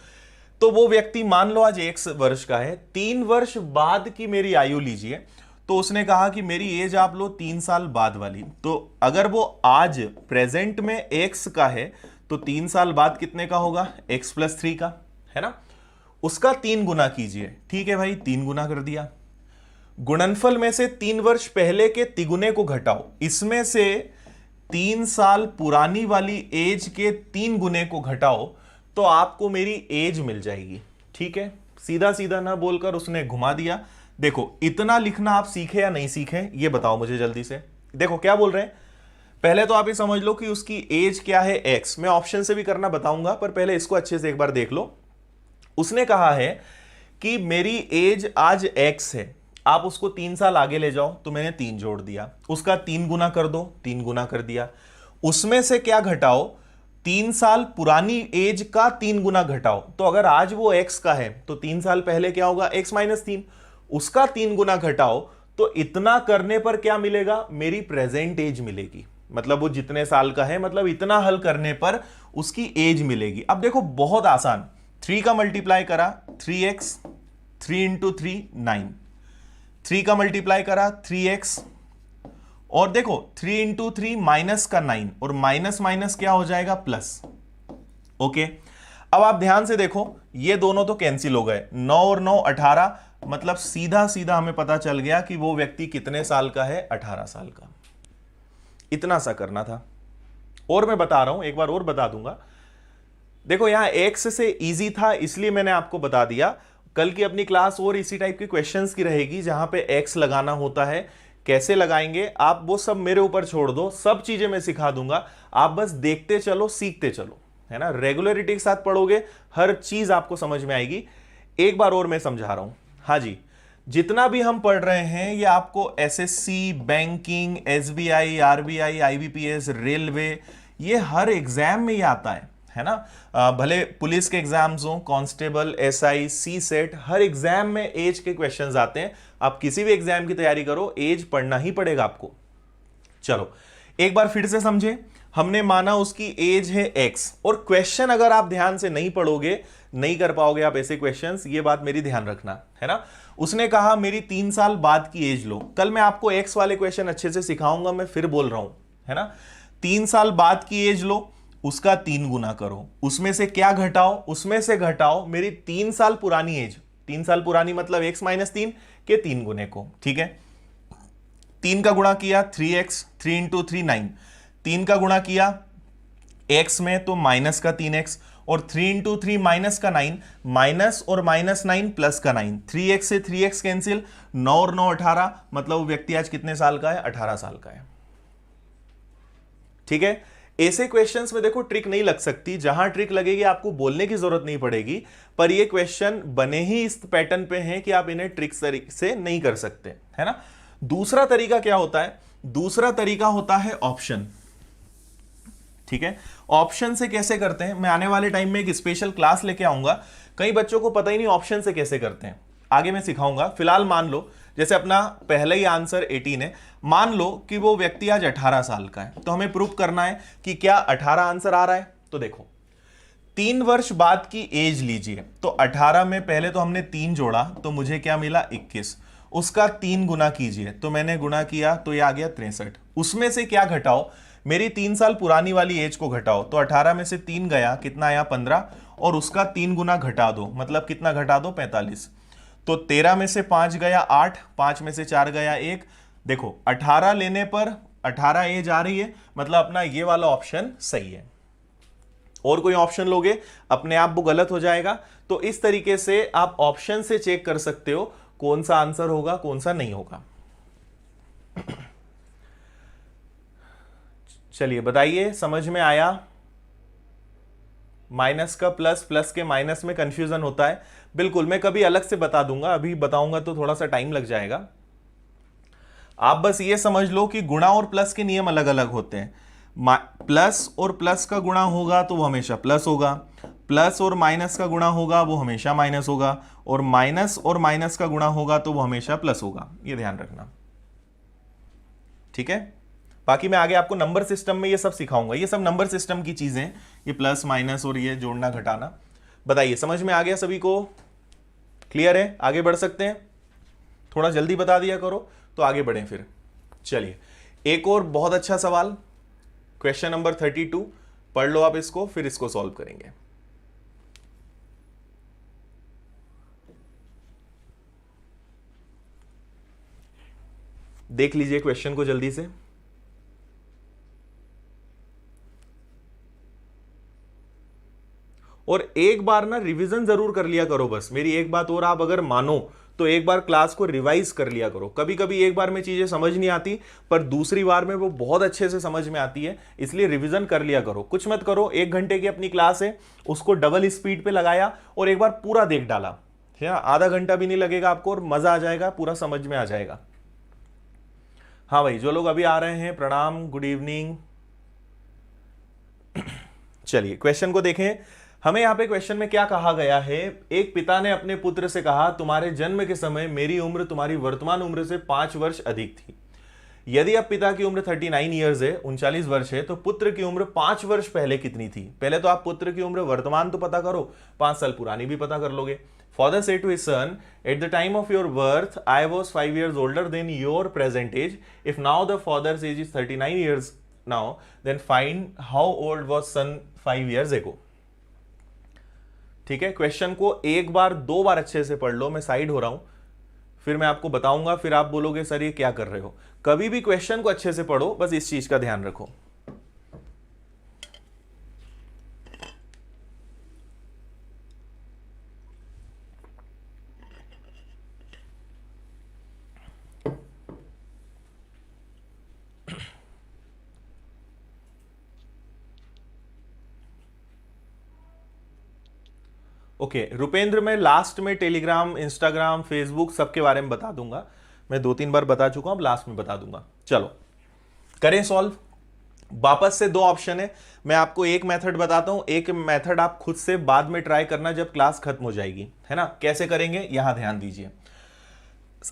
तो वो व्यक्ति मान लो आज X वर्ष का है, 3 वर्ष बाद की मेरी आयु लीजिए। तो उसने कहा कि मेरी एज आप लो 3 साल बाद वाली। तो अगर वो आज प्रेजेंट में X का है तो 3 साल बाद कितने का होगा, X+3 का, है ना। उसका 3 गुना कीजिए, ठीक है भाई, 3 गुना कर दिया। गुणनफल में से 3 वर्ष पहले के तिगुने को घटाओ, इसमें से 3 साल पुरानी वाली एज के 3 गुने को घटाओ तो आपको मेरी एज मिल जाएगी, ठीक है। सीधा सीधा ना बोलकर उसने घुमा दिया। देखो इतना लिखना आप सीखे या नहीं सीखे ये बताओ मुझे जल्दी से। देखो क्या बोल रहे हैं, पहले तो आप ये समझ लो कि उसकी एज क्या है एक्स। मैं ऑप्शन से भी करना बताऊंगा, पर पहले इसको अच्छे से एक बार देख लो। उसने कहा है कि मेरी एज आज एक्स है, आप उसको 3 साल आगे ले जाओ, तो मैंने 3 जोड़ दिया, उसका 3 गुना कर दो, 3 गुना कर दिया। उसमें से क्या घटाओ, 3 साल पुरानी एज का 3 गुना घटाओ। तो अगर आज वो एक्स का है तो 3 साल पहले क्या होगा, x-3, उसका 3 गुना घटाओ तो इतना करने पर क्या मिलेगा, मेरी प्रेजेंट एज मिलेगी। मतलब वो जितने साल का है, मतलब इतना हल करने पर उसकी एज मिलेगी। अब देखो बहुत आसान, 3 का मल्टीप्लाई करा 3x, 3 × 3 9, 3 का मल्टीप्लाई करा 3x, और देखो 3 × 3 माइनस का 9, और माइनस माइनस क्या हो जाएगा, प्लस। ओके, अब आप ध्यान से देखो ये दोनों तो कैंसिल हो गए, 9 और 9 18, मतलब सीधा सीधा हमें पता चल गया कि वो व्यक्ति कितने साल का है, 18 साल का। इतना सा करना था। और मैं बता रहा हूं, एक बार और बता दूंगा। देखो यहां एक्स से इजी था इसलिए मैंने आपको बता दिया। कल की अपनी क्लास और इसी टाइप के क्वेश्चंस की रहेगी जहां पे एक्स लगाना होता है, कैसे लगाएंगे आप वो सब मेरे ऊपर छोड़ दो, सब चीजें मैं सिखा दूंगा, आप बस देखते चलो, सीखते चलो, है ना। रेगुलरिटी के साथ पढ़ोगे हर चीज आपको समझ में आएगी। एक बार और मैं समझा रहा हूं, हाँ जी, जितना भी हम पढ़ रहे हैं ये आपको SSC, banking, SBI, RBI, IBPS, railway, ये हर एग्जाम में ये आता है ना। भले पुलिस के एग्जाम्स हो, कांस्टेबल, एसआई, सी सेट, हर एग्जाम में एज के क्वेश्चंस आते हैं। आप किसी भी एग्जाम की तैयारी करो, एज पढ़ना ही पड़ेगा आपको। चलो एक बार फिर से समझे, हमने माना उसकी एज है एक्स, और क्वेश्चन अगर आप ध्यान से नहीं पढ़ोगे, नहीं कर पाओगे आप ऐसे क्वेश्चंस, ये बात मेरी ध्यान रखना, है ना। उसने कहा मेरी 3 साल बाद की एज लो। कल मैं आपको एक्स वाले क्वेश्चन अच्छे से सिखाऊंगा, मैं फिर बोल रहा हूं, है ना। 3 साल बाद की एज लो, उसका 3 गुना करो, उसमें से क्या घटाओ, उसमें से घटाओ मेरी 3 साल पुरानी एज। 3 साल पुरानी मतलब x माइनस 3 के 3 गुने को, ठीक है। 3 का गुणा किया 3x, 3 इंटू 3 9। 3 का गुणा किया x में तो माइनस का 3x, और 3 इंटू 3 माइनस का 9, माइनस और माइनस 9 प्लस का 9, 3x से 3x कैंसिल, 9 और 9 18, मतलब वो व्यक्ति आज कितने साल का है, 18 साल का है, ठीक है। ऐसे क्वेश्चंस में देखो ट्रिक नहीं लग सकती, जहां ट्रिक लगेगी आपको बोलने की जरूरत नहीं पड़ेगी, पर ये क्वेश्चन बने ही इस पैटर्न पे हैं कि आप इन्हें ट्रिक से नहीं कर सकते, है ना। दूसरा तरीका क्या होता है, दूसरा तरीका होता है ऑप्शन, ठीक है। ऑप्शन से कैसे करते हैं, मैं आने वाले टाइम में एक स्पेशल क्लास लेके आऊंगा। कई बच्चों को पता ही नहीं ऑप्शन से कैसे करते हैं, आगे मैं सिखाऊंगा। फिलहाल मान लो जैसे अपना पहला ही आंसर 18 है, मान लो कि वो व्यक्ति आज 18 साल का है, तो हमें प्रूफ करना है कि क्या 18 आंसर आ रहा है। तो देखो 3 वर्ष बाद की एज लीजिए, तो 18 में पहले तो हमने 3 जोड़ा, तो मुझे क्या मिला 21, उसका 3 गुना कीजिए, तो मैंने गुना किया तो ये आ गया 63। उसमें से क्या घटाओ, मेरी 3 साल पुरानी वाली एज को घटाओ, तो 18 में से 3 गया, कितना आया 15, और उसका 3 गुना घटा दो, मतलब कितना घटा दो 45। तो 13 में से 5 गया 8, 5 में से 4 गया 1। देखो 18 लेने पर 18 एज आ रही है, मतलब अपना ये वाला ऑप्शन सही है। और कोई ऑप्शन लोगे अपने आप वो गलत हो जाएगा। तो इस तरीके से आप ऑप्शन से चेक कर सकते हो कौन सा आंसर होगा कौन सा नहीं होगा। चलिए बताइए, समझ में आया। माइनस का प्लस, प्लस के माइनस में कंफ्यूजन होता है, बिल्कुल मैं कभी अलग से बता दूंगा, अभी बताऊंगा तो थोड़ा सा टाइम लग जाएगा। आप बस ये समझ लो कि गुणा और प्लस के नियम अलग अलग होते हैं। प्लस और प्लस का गुणा होगा तो वो हमेशा प्लस होगा, प्लस और माइनस का गुणा होगा वो हमेशा माइनस होगा, और माइनस का गुणा होगा तो वो हमेशा प्लस होगा, ये ध्यान रखना, ठीक है। बाकी मैं आगे आपको नंबर सिस्टम में ये सब सिखाऊंगा, ये सब नंबर सिस्टम की चीजें, ये प्लस माइनस और ये जोड़ना घटाना। बताइए समझ में आ गया सभी को, क्लियर है, आगे बढ़ सकते हैं। थोड़ा जल्दी बता दिया करो तो आगे बढ़ें फिर। चलिए एक और बहुत अच्छा सवाल, क्वेश्चन नंबर 32, पढ़ लो आप इसको, फिर इसको सॉल्व करेंगे। देख लीजिए क्वेश्चन को जल्दी से। और एक बार ना रिवीजन जरूर कर लिया करो, बस मेरी एक बात और आप अगर मानो तो एक बार क्लास को रिवाइज कर लिया करो। कभी कभी एक बार में चीजें समझ नहीं आती, पर दूसरी बार में वो बहुत अच्छे से समझ में आती है, इसलिए रिवीजन कर लिया करो। कुछ मत करो, 1 घंटे की अपनी क्लास है, उसको डबल स्पीड पे लगाया और एक बार पूरा देख डाला, है ना। आधा घंटा भी नहीं लगेगा आपको और मजा आ जाएगा, पूरा समझ में आ जाएगा। हाँ भाई, जो लोग अभी आ रहे हैं प्रणाम, गुड इवनिंग। चलिए क्वेश्चन को देखें। हमें यहां पे क्वेश्चन में क्या कहा गया है, एक पिता ने अपने पुत्र से कहा तुम्हारे जन्म के समय मेरी उम्र तुम्हारी वर्तमान उम्र से 5 वर्ष अधिक थी। यदि अब पिता की उम्र 39 ईयर्स है, 39 वर्ष है, तो पुत्र की उम्र 5 वर्ष पहले कितनी थी। पहले तो आप पुत्र की उम्र वर्तमान तो पता करो, 5 साल पुरानी भी पता कर लोगे। Father said to his son, at the time of your birth I was 5 years older than your present age. If now the father's age is 39 years now, then find how old was son 5 years ago. ठीक है, question को एक बार 2 बार अच्छे से पढ़ लो, मैं side हो रहा हूं, फिर मैं आपको बताऊंगा, फिर आप बोलोगे सर ये क्या कर रहे हो। कभी भी क्वेश्चन को अच्छे से पढ़ो, बस इस चीज का ध्यान रखो। ओके रुपेंद्र, मैं लास्ट में टेलीग्राम, इंस्टाग्राम, फेसबुक सबके बारे में बता दूंगा। मैं 2-3 बार बता चुका हूं, अब लास्ट में बता दूंगा। चलो करें सॉल्व। वापस से 2 ऑप्शन है, मैं आपको एक मेथड बताता हूं, एक मेथड आप खुद से बाद में ट्राई करना जब क्लास खत्म हो जाएगी, है ना। कैसे करेंगे यहां ध्यान दीजिए।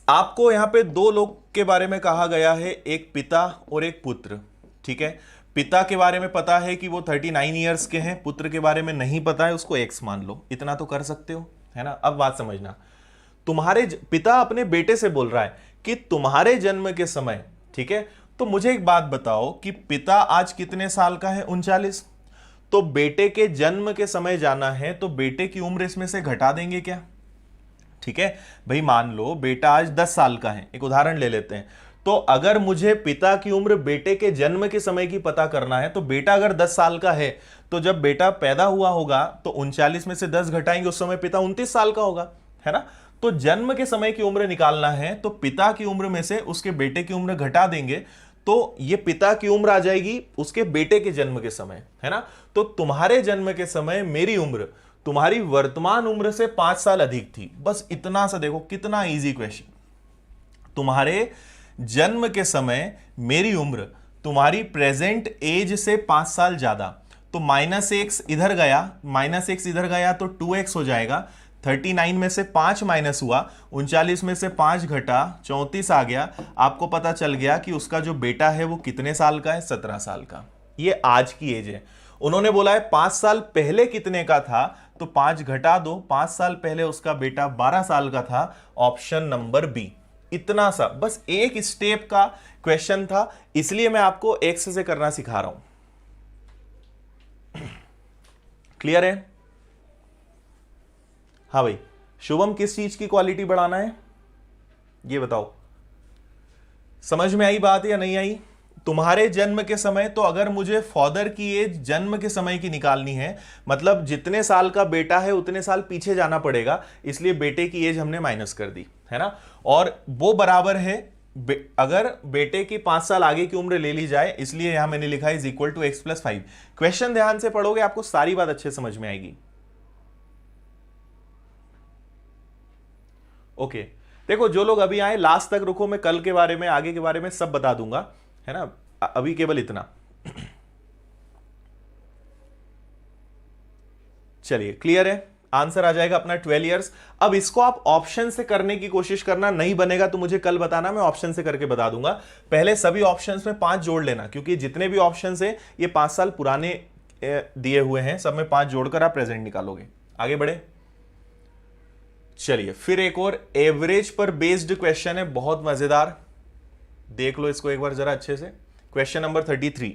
आपको यहां पे 2 लोग के बारे में कहा गया है, एक पिता और एक पुत्र, ठीक है। पिता के बारे में पता है कि वो 39 ईयर्स के हैं, पुत्र के बारे में नहीं पता है, उसको एक्स मान लो, इतना तो कर सकते हो, है ना। अब बात समझना, तुम्हारे पिता अपने बेटे से बोल रहा है कि तुम्हारे जन्म के समय, ठीक है, तो मुझे एक बात बताओ कि पिता आज कितने साल का है, 39, तो बेटे के जन्म के समय जाना है, तो बेटे की उम्र इसमें से घटा देंगे क्या, ठीक है भाई। मान लो बेटा आज 10 साल का है, एक उदाहरण ले लेते हैं, तो अगर मुझे पिता की उम्र बेटे के जन्म के समय की पता करना है, तो बेटा अगर 10 साल का है, तो जब बेटा पैदा हुआ होगा तो 39 में से 10 घटाएंगे, उस समय पिता 29 साल का होगा, है ना। तो जन्म के समय की उम्र निकालना है, तो पिता की उम्र में से उसके बेटे की उम्र घटा देंगे, तो ये पिता की उम्र आ जाएगी उसके बेटे के जन्म के समय, है ना। तो तुम्हारे जन्म के समय मेरी उम्र तुम्हारी वर्तमान उम्र से 5 साल अधिक थी, बस इतना सा देखो कितना इजी क्वेश्चन। तुम्हारे जन्म के समय मेरी उम्र तुम्हारी प्रेजेंट एज से 5 साल ज्यादा, तो -x इधर गया, -x इधर गया तो 2x हो जाएगा। 39 में से 5 माइनस हुआ, 39 में से 5 घटा, 34 आ गया। आपको पता चल गया कि उसका जो बेटा है वो कितने साल का है, 17 साल का। ये आज की एज है। उन्होंने बोला है 5 साल पहले कितने का था, तो 5 घटा दो, 5 साल पहले उसका बेटा 12 साल का था, ऑप्शन नंबर बी। इतना सा, बस एक स्टेप का क्वेश्चन था, इसलिए मैं आपको एक्स से करना सिखा रहा हूं। क्लियर है? हाँ भाई, शुभम किस चीज की क्वालिटी बढ़ाना है ये बताओ, समझ में आई बात या नहीं आई? तुम्हारे जन्म के समय, तो अगर मुझे फादर की एज जन्म के समय की निकालनी है, मतलब जितने साल का बेटा है उतने साल पीछे जाना पड़ेगा, इसलिए बेटे की एज हमने माइनस कर दी, है ना। और वो बराबर है अगर बेटे की 5 साल आगे की उम्र ले ली जाए, इसलिए यहां मैंने लिखा is equal to x + 5। Question ध्यान से पढ़ोगे आपको सारी बात अच्छे समझ में आएगी। ओके, देखो जो लोग अभी आए लास्ट तक रुको, मैं कल के बारे में आगे के बारे में सब बता दूंगा, है ना। अभी केवल इतना। चलिए क्लियर है, आंसर आ जाएगा अपना 12 इयर्स। अब इसको आप ऑप्शन से करने की कोशिश करना, नहीं बनेगा तो मुझे कल बताना, मैं ऑप्शन से करके बता दूंगा। पहले सभी ऑप्शंस में 5 जोड़ लेना, क्योंकि जितने भी ऑप्शंस है ये 5 साल पुराने दिए हुए हैं, सब में 5 जोड़कर आप प्रेजेंट निकालोगे। आगे बढ़े, चलिए फिर एक और एवरेज पर बेस्ड क्वेश्चन है, बहुत मजेदार, देख लो इसको एक बार जरा अच्छे से। Question number 33।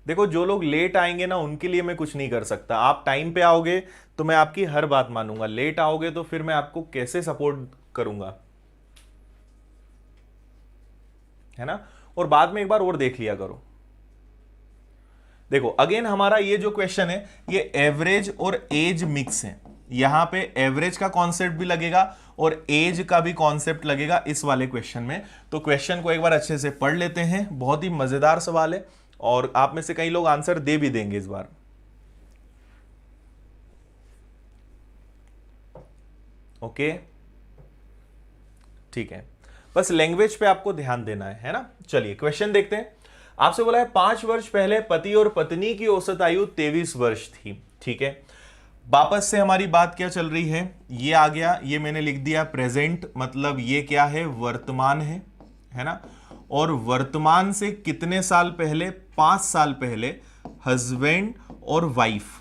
देखो जो लोग लेट आएंगे ना उनके लिए मैं कुछ नहीं कर सकता, आप टाइम पे आओगे तो मैं आपकी हर बात मानूंगा, लेट आओगे तो फिर मैं आपको कैसे सपोर्ट करूंगा, है ना। और बाद में एक बार और देख लिया करो। देखो अगेन हमारा ये जो क्वेश्चन है ये एवरेज और एज मिक्स है, यहां पे एवरेज का कॉन्सेप्ट भी लगेगा और एज का भी कॉन्सेप्ट लगेगा इस वाले क्वेश्चन में। तो क्वेश्चन को एक बार अच्छे से पढ़ लेते हैं, बहुत ही मजेदार सवाल है और आप में से कई लोग आंसर दे भी देंगे इस बार। ओके ठीक है, बस लैंग्वेज पे आपको ध्यान देना है ना। चलिए क्वेश्चन देखते हैं। आपसे बोला है 5 वर्ष पहले पति और पत्नी की औसत आयु 23 वर्ष थी, ठीक है। वापस से हमारी बात क्या चल रही है, ये आ गया, ये मैंने लिख दिया प्रेजेंट, मतलब ये क्या है, वर्तमान है ना। और वर्तमान से कितने साल पहले, 5 साल पहले हस्बैंड और वाइफ,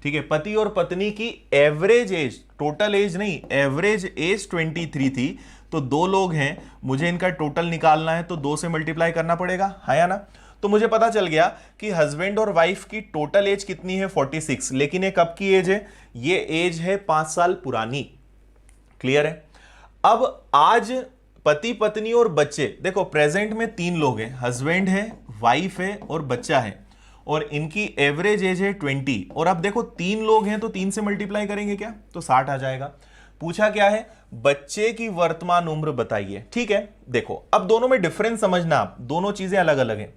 ठीक है। पति और पत्नी की एवरेज एज, टोटल एज नहीं, एवरेज एज 23 थी, तो 2 लोग हैं, मुझे इनका टोटल निकालना है तो 2 से मल्टीप्लाई करना पड़ेगा, है या ना। तो मुझे पता चल गया कि हस्बैंड और वाइफ की टोटल एज कितनी है, 46, लेकिन ये कब की एज है, ये एज है 5 साल पुरानी। क्लियर है। अब आज पति पत्नी और बच्चे, देखो प्रेजेंट में 3 लोग हैं, हस्बैंड है, वाइफ है और बच्चा है, और इनकी एवरेज एज है 20। और अब देखो 3 लोग हैं तो 3 से मल्टीप्लाई करेंगे क्या, तो 60 आ जाएगा। पूछा क्या है, बच्चे की वर्तमान उम्र बताइए, ठीक है। देखो अब दोनों में डिफरेंस समझना, आप दोनों चीजें अलग अलग हैं।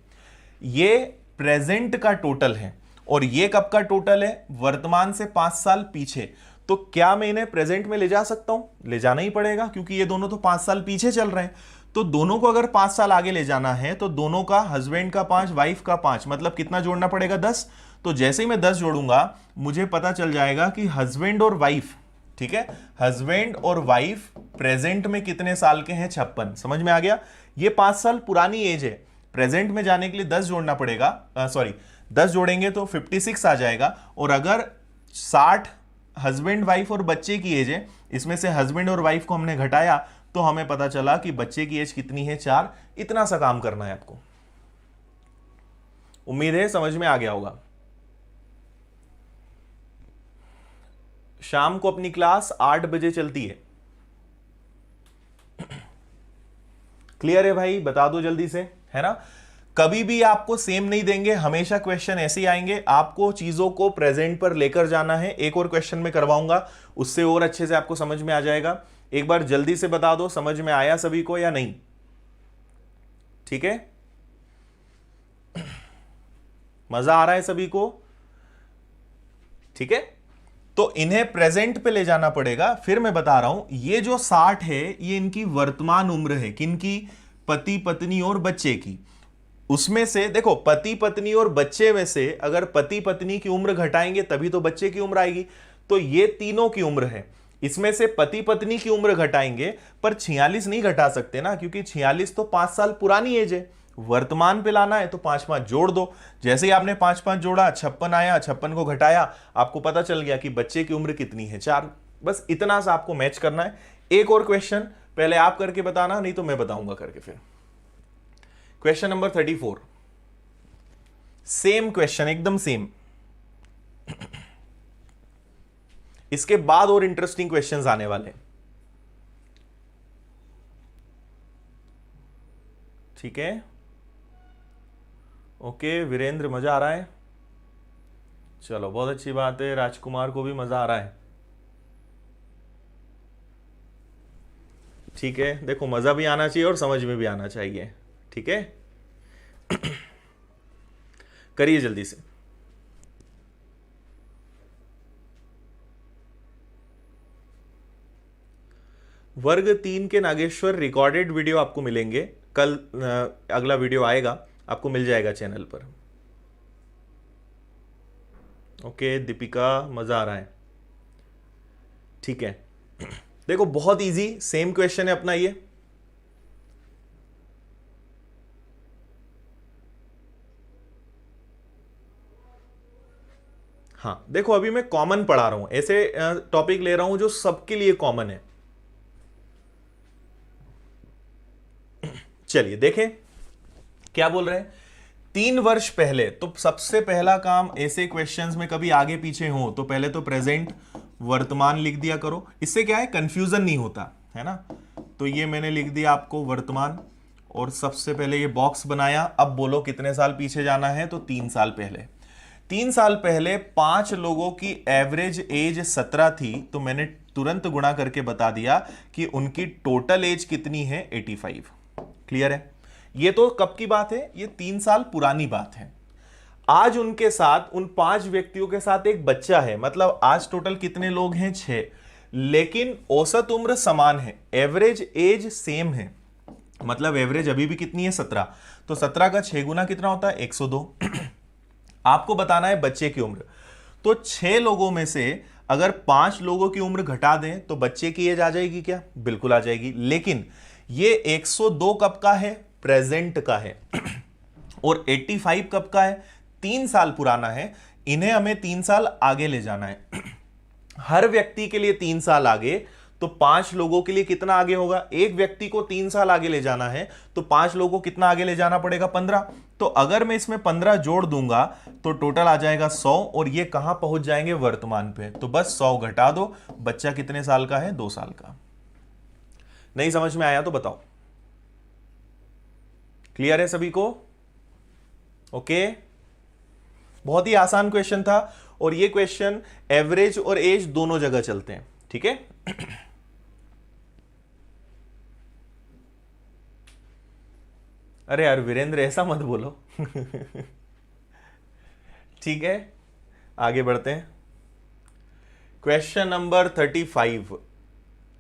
ये प्रेजेंट का टोटल है और ये कब का टोटल है, वर्तमान से 5 साल पीछे। तो क्या मैं इन्हें प्रेजेंट में ले जा सकता हूं, ले जाना ही पड़ेगा, क्योंकि ये दोनों तो 5 साल पीछे चल रहे हैं। तो दोनों को अगर 5 साल आगे ले जाना है तो दोनों का, हस्बैंड का 5, वाइफ का 5, मतलब कितना जोड़ना पड़ेगा, 10। तो जैसे ही मैं 10 जोड़ूंगा मुझे पता चल जाएगा कि हस्बैंड और वाइफ ठीक है, हस्बैंड और वाइफ प्रेजेंट में कितने साल के हैं, 56। समझ में आ गया, ये 5 साल पुरानी एज है, प्रेजेंट में जाने के लिए 10 जोड़ना पड़ेगा, सॉरी 10 जोड़ेंगे तो 56 आ जाएगा। और अगर 60 हस्बैंड वाइफ और बच्चे की एज है, इसमें से हस्बैंड और वाइफ को हमने घटाया तो हमें पता चला कि बच्चे की एज कितनी है, 4। इतना सा काम करना है आपको। उम्मीद है समझ में आ गया होगा। शाम को अपनी क्लास 8 बजे चलती है। क्लियर है भाई, बता दो जल्दी से, है ना। कभी भी आपको सेम नहीं देंगे, हमेशा क्वेश्चन ऐसे ही आएंगे, आपको चीजों को प्रेजेंट पर लेकर जाना है। एक और क्वेश्चन में करवाऊंगा, उससे और अच्छे से आपको समझ में आ जाएगा। एक बार जल्दी से बता दो समझ में आया सभी को या नहीं, ठीक है, मजा आ रहा है सभी को, ठीक है। तो इन्हें प्रेजेंट पे ले जाना पड़ेगा। फिर मैं बता रहा हूं, ये जो 60 है ये इनकी वर्तमान उम्र है, किनकी, पति पत्नी और बच्चे की। उसमें से देखो, पति पत्नी और बच्चे में से अगर पति पत्नी की उम्र घटाएंगे तभी तो बच्चे की उम्र आएगी। तो ये तीनों की उम्र है, इसमें से पति पत्नी की उम्र घटाएंगे, पर 46 नहीं घटा सकते ना, क्योंकि 46 तो 5 साल पुरानी एज है। वर्तमान पे लाना है तो 5-5 जोड़ दो। जैसे ही आपने 5-5 जोड़ा, 56 आया, 56 को घटाया, आपको पता चल गया कि बच्चे की उम्र कितनी है, 4। बस इतना सा आपको मैच करना है। एक और क्वेश्चन पहले आप करके बताना, नहीं तो मैं बताऊंगा करके। फिर क्वेश्चन नंबर 34, सेम क्वेश्चन, एकदम सेम। इसके बाद और इंटरेस्टिंग क्वेश्चंस आने वाले हैं, ठीक है। ओके वीरेंद्र, मजा आ रहा है, चलो बहुत अच्छी बात है। राजकुमार को भी मजा आ रहा है, ठीक है। देखो मजा भी आना चाहिए और समझ में भी आना चाहिए, ठीक है। करिए जल्दी से। वर्ग 3 के नागेश्वर रिकॉर्डेड वीडियो आपको मिलेंगे कल, अगला वीडियो आएगा, आपको मिल जाएगा चैनल पर। ओके दीपिका, मजा आ रहा है, ठीक है। देखो बहुत इजी, सेम क्वेश्चन है अपना ये। हाँ देखो, अभी मैं कॉमन पढ़ा रहा हूं, ऐसे टॉपिक ले रहा हूं जो सबके लिए कॉमन है। चलिए देखें क्या बोल रहे हैं। 3 वर्ष पहले, तो सबसे पहला काम ऐसे क्वेश्चंस में कभी आगे पीछे हो तो पहले तो प्रेजेंट वर्तमान लिख दिया करो, इससे क्या है कंफ्यूजन नहीं होता है ना। तो ये मैंने लिख दिया आपको वर्तमान, और सबसे पहले ये बॉक्स बनाया। अब बोलो कितने साल पीछे जाना है, तो 3 साल पहले। 3 साल पहले 5 लोगों की एवरेज एज 17 थी, तो मैंने तुरंत गुणा करके बता दिया कि उनकी टोटल एज कितनी है, 85। क्लियर है। ये तो कब की बात है, ये 3 साल पुरानी बात है। आज उनके साथ, उन 5 व्यक्तियों के साथ एक बच्चा है, मतलब आज टोटल कितने लोग हैं, 6। लेकिन औसत उम्र समान है, एवरेज एज सेम है, मतलब एवरेज अभी भी कितनी है, 17। तो 17 का 6 गुना कितना होता है, 102। आपको बताना है बच्चे की उम्र। तो 6 लोगों में से अगर 5 लोगों की उम्र घटा दें तो बच्चे की एज आ जाएगी क्या, बिल्कुल आ जाएगी। लेकिन ये 102 कब का है, प्रेजेंट का है, और 85 कब का है, 3 साल पुराना है। इन्हें हमें 3 साल आगे ले जाना है। हर व्यक्ति के लिए 3 साल आगे, तो 5 लोगों के लिए कितना आगे होगा, एक व्यक्ति को 3 साल आगे ले जाना है तो 5 लोगों को कितना आगे ले जाना पड़ेगा, 15। तो अगर मैं इसमें 15 जोड़ दूंगा तो टोटल आ जाएगा 100, और ये कहां पहुंच जाएंगे, वर्तमान पे। तो बस 100 घटा दो, बच्चा कितने साल का है, 2 साल का। नहीं समझ में आया तो बताओ। क्लियर है सभी को, ओके। बहुत ही आसान क्वेश्चन था, और ये क्वेश्चन एवरेज और एज दोनों जगह चलते हैं, ठीक है। अरे यार वीरेंद्र ऐसा मत बोलो। ठीक है, आगे बढ़ते हैं। क्वेश्चन नंबर 35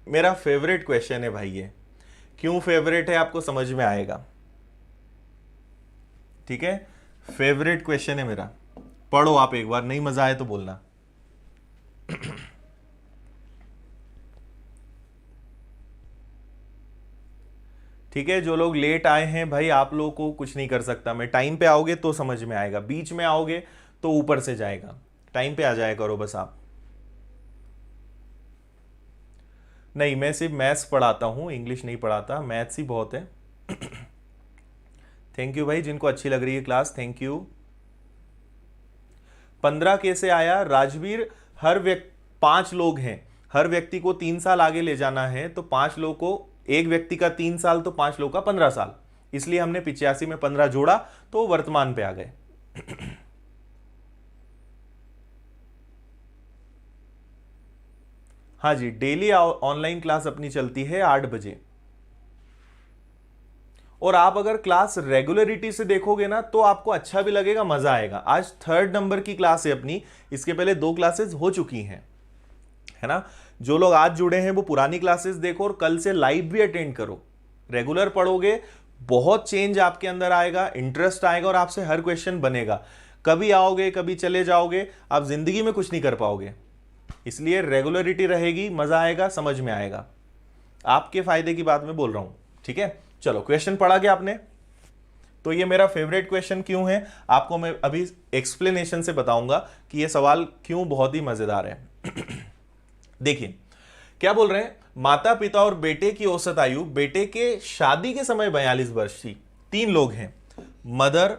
मेरा फेवरेट क्वेश्चन है भाई। ये क्यों फेवरेट है आपको समझ में आएगा, ठीक है। फेवरेट क्वेश्चन है मेरा, पढ़ो आप एक बार, नहीं मजा आए तो बोलना। ठीक है, जो लोग लेट आए हैं भाई, आप लोगों को कुछ नहीं कर सकता मैं। टाइम पे आओगे तो समझ में आएगा, बीच में आओगे तो ऊपर से जाएगा। टाइम पे आ जाया करो बस आप। नहीं, मैं सिर्फ मैथ्स पढ़ाता हूँ, इंग्लिश नहीं पढ़ाता, मैथ्स ही बहुत है। थैंक यू भाई, जिनको अच्छी लग रही है क्लास, थैंक यू। 15 कैसे आया राजवीर? हर व्यक्ति 5 लोग हैं, हर व्यक्ति को 3 साल आगे ले जाना है, तो 5 लोग को, एक व्यक्ति का 3 साल तो 5 लोग का 15 साल, इसलिए हमने 85 में 15 जोड़ा तो वर्तमान पे आ गए। हाँ जी, डेली ऑनलाइन क्लास अपनी चलती है 8 बजे। और आप अगर क्लास रेगुलरिटी से देखोगे ना तो आपको अच्छा भी लगेगा, मजा आएगा। आज 3rd नंबर की क्लास है अपनी, इसके पहले 2 क्लासेस हो चुकी हैं, है ना। जो लोग आज जुड़े हैं वो पुरानी क्लासेस देखो और कल से लाइव भी अटेंड करो। रेगुलर पढ़ोगे, बहुत चेंज आपके अंदर आएगा, इंटरेस्ट आएगा और आपसे हर क्वेश्चन बनेगा। कभी आओगे कभी चले जाओगे, आप जिंदगी में कुछ नहीं कर पाओगे। इसलिए रेगुलरिटी रहेगी, मजा आएगा, समझ में आएगा। आपके फायदे की बात मैं बोल रहा हूं, ठीक है। चलो, क्वेश्चन पढ़ा क्या आपने? तो ये मेरा फेवरेट क्वेश्चन क्यों है, आपको मैं अभी एक्सप्लेनेशन से बताऊंगा कि ये सवाल क्यों बहुत ही मजेदार है। देखिए क्या बोल रहे हैं, माता पिता और बेटे की औसत आयु, बेटे के शादी के समय 42 वर्ष थी। 3 लोग हैं, मदर,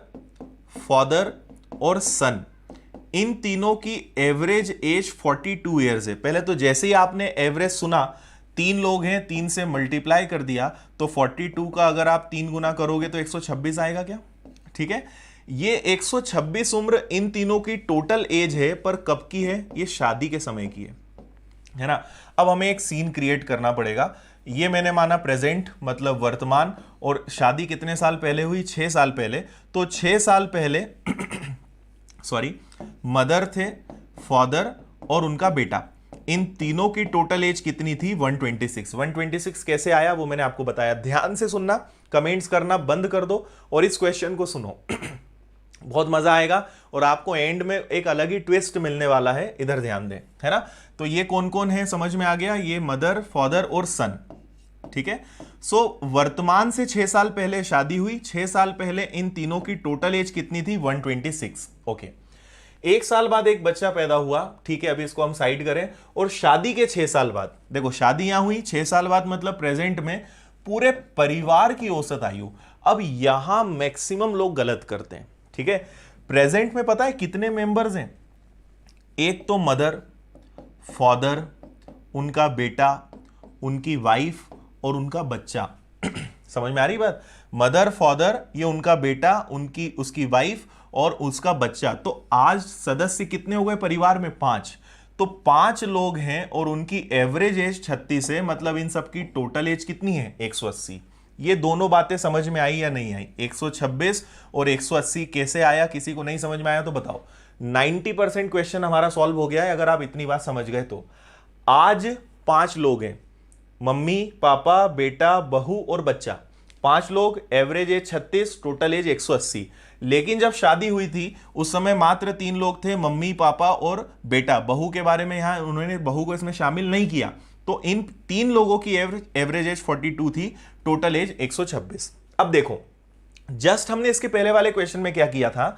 फादर और सन। इन तीनों की एवरेज एज 42 ईयर्स है। पहले तो जैसे ही आपने एवरेज सुना, 3 लोग हैं, 3 से मल्टीप्लाई कर दिया तो 42 का अगर आप 3 गुना करोगे तो 126 आएगा क्या? ठीक है, ये 126 उम्र इन तीनों की टोटल एज है, पर कब की है? ये शादी के समय की है ना। अब हमें एक सीन क्रिएट करना पड़ेगा। ये मैंने माना प्रेजेंट, मतलब वर्तमान, और शादी कितने साल पहले हुई? 6 साल पहले। तो 6 साल पहले सॉरी, मदर थे, फादर और उनका बेटा, इन तीनों की टोटल एज कितनी थी? 126। 126 कैसे आया वो मैंने आपको बताया। ध्यान से सुनना, कमेंट्स करना बंद कर दो और इस क्वेश्चन को सुनो। बहुत मजा आएगा और आपको एंड में एक अलग ही ट्विस्ट मिलने वाला है, इधर ध्यान दें, है ना। तो ये कौन कौन है समझ में आ गया? ये मदर, फादर और सन, ठीक है। सो वर्तमान से 6 साल पहले शादी हुई, 6 साल पहले इन तीनों की टोटल एज कितनी थी? 126। ओके, 1 साल बाद एक बच्चा पैदा हुआ, ठीक है, अभी इसको हम साइड करें। और शादी के 6 साल बाद, देखो शादी यहां हुई 6 साल बाद, मतलब प्रेजेंट में पूरे परिवार की औसत आयु। अब यहां मैक्सिमम लोग गलत करते हैं, ठीक है। प्रेजेंट में पता है कितने मेंबर्स हैं? एक तो मदर, फादर, उनका बेटा, उनकी वाइफ और उनका बच्चा। समझ में आ रही बात? मदर, फादर, ये उनका बेटा, उसकी वाइफ और उसका बच्चा। तो आज सदस्य कितने हो गए परिवार में? 5। तो 5 लोग हैं और उनकी एवरेज एज 36 है, मतलब इन सबकी टोटल एज कितनी है? 180। ये दोनों बातें समझ में आई या नहीं आई? 126 और 180 कैसे आया? किसी को नहीं समझ में आया तो बताओ। 90% क्वेश्चन हमारा सॉल्व हो गया है अगर आप इतनी बात समझ गए तो। आज 5 लोग हैं, मम्मी, पापा, बेटा, बहू और बच्चा। 5 लोग, एवरेज एज 36, टोटल एज 180। लेकिन जब शादी हुई थी उस समय मात्र 3 लोग थे, मम्मी, पापा और बेटा। बहू के बारे में यहां उन्होंने बहू को इसमें शामिल नहीं किया। तो इन 3 लोगों की एवरेज एज 42 थी, टोटल एज 126। अब देखो, जस्ट हमने इसके पहले वाले क्वेश्चन में क्या किया था?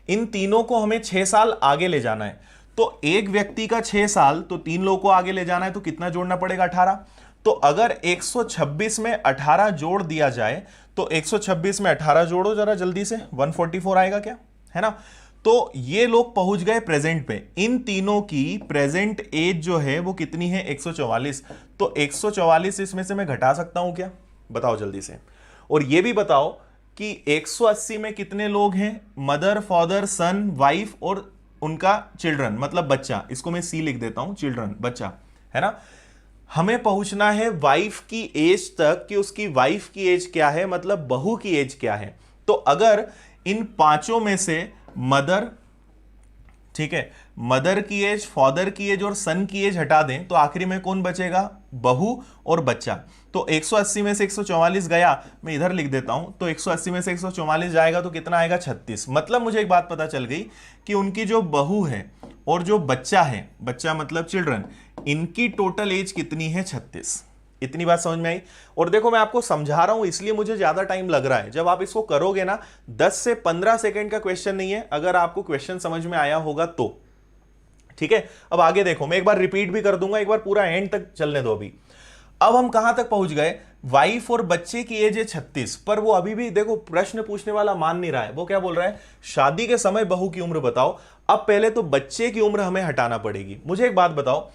इन तीनों को हमें 6 साल आगे ले जाना है। तो एक व्यक्ति का 6 साल, तो 3 लोगों को आगे ले जाना है, तो कितना जोड़ना पड़ेगा? 18। तो अगर 126 में 18 जोड़ दिया जाए तो 126 में 18 जोड़ो जरा जल्दी से, 144 आएगा क्या? है ना। तो ये लोग पहुंच गए प्रेजेंट पे। इन तीनों की प्रेजेंट एज जो है वो कितनी है? 144। तो 144 इसमें से मैं घटा सकता हूं क्या? बताओ जल्दी से। और ये भी बताओ कि 180 में कितने लोग हैं? मदर, फादर, सन, वाइफ और उनका चिल्ड्रन, मतलब बच्चा। इसको मैं सी लिख देता हूं, चिल्ड्रन, बच्चा, है ना। हमें पहुंचना है वाइफ की एज तक कि उसकी वाइफ की एज क्या है, मतलब बहू की एज क्या है। तो अगर इन 5 में से मदर, ठीक है, मदर की एज, फादर की एज और सन की एज हटा दें तो आखिरी में कौन बचेगा? बहू और बच्चा। तो 180 में से 144 गया, मैं इधर लिख देता हूं। तो 180 में से 144 जाएगा तो कितना आएगा? 36। मतलब मुझे एक बात पता चल गई कि उनकी जो बहू है और जो बच्चा है, बच्चा मतलब चिल्ड्रन, इनकी टोटल एज कितनी है? 36। इतनी बात समझ में आई। और देखो मैं आपको समझा रहा हूं इसलिए मुझे ज्यादा टाइम लग रहा है, जब आप इसको करोगे ना 10 से 15 सेकंड का क्वेश्चन नहीं है, अगर आपको क्वेश्चन समझ में आया होगा तो। ठीक है, अब आगे देखो, मैं एक बार रिपीट भी कर दूंगा, एक बार पूरा एंड तक चलने दो। अभी अब हम कहां तक पहुंच गए, वाइफ और बच्चे की एज है 36, पर वो अभी भी देखो प्रश्न पूछने वाला मान नहीं रहा है। वो क्या बोल रहा है, शादी के समय बहू की उम्र बताओ। अब पहले तो बच्चे की उम्र हमें हटाना पड़ेगी। मुझे एक बात बताओ,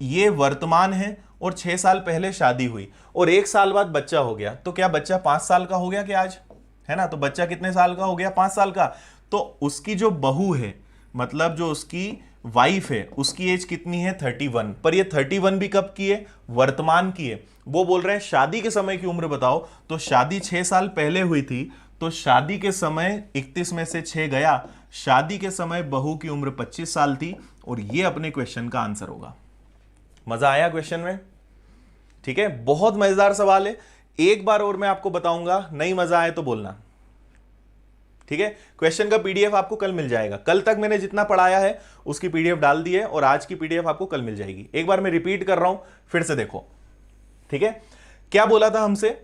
ये वर्तमान है और 6 साल पहले शादी हुई और 1 साल बाद बच्चा हो गया, तो क्या बच्चा 5 साल का हो गया क्या आज, है ना? तो बच्चा कितने साल का हो गया, 5 साल का। तो उसकी जो बहू है, मतलब जो उसकी वाइफ है, उसकी एज कितनी है, 31। पर ये 31 भी कब की है, वर्तमान की है। वो बोल रहे हैं शादी के समय की उम्र बताओ, तो शादी 6 साल पहले हुई थी, तो शादी के समय 31 में से 6 गया, शादी के समय बहू की उम्र 25 साल थी, और ये अपने क्वेश्चन का आंसर होगा। मजा आया क्वेश्चन में? ठीक है, बहुत मजेदार सवाल है। एक बार और मैं आपको बताऊंगा, नहीं मजा आए तो बोलना। ठीक है, क्वेश्चन का पीडीएफ आपको कल मिल जाएगा। कल तक मैंने जितना पढ़ाया है उसकी पीडीएफ डाल दी है, और आज की पीडीएफ आपको कल मिल जाएगी। एक बार मैं रिपीट कर रहा हूं, फिर से देखो। ठीक है, क्या बोला था हमसे,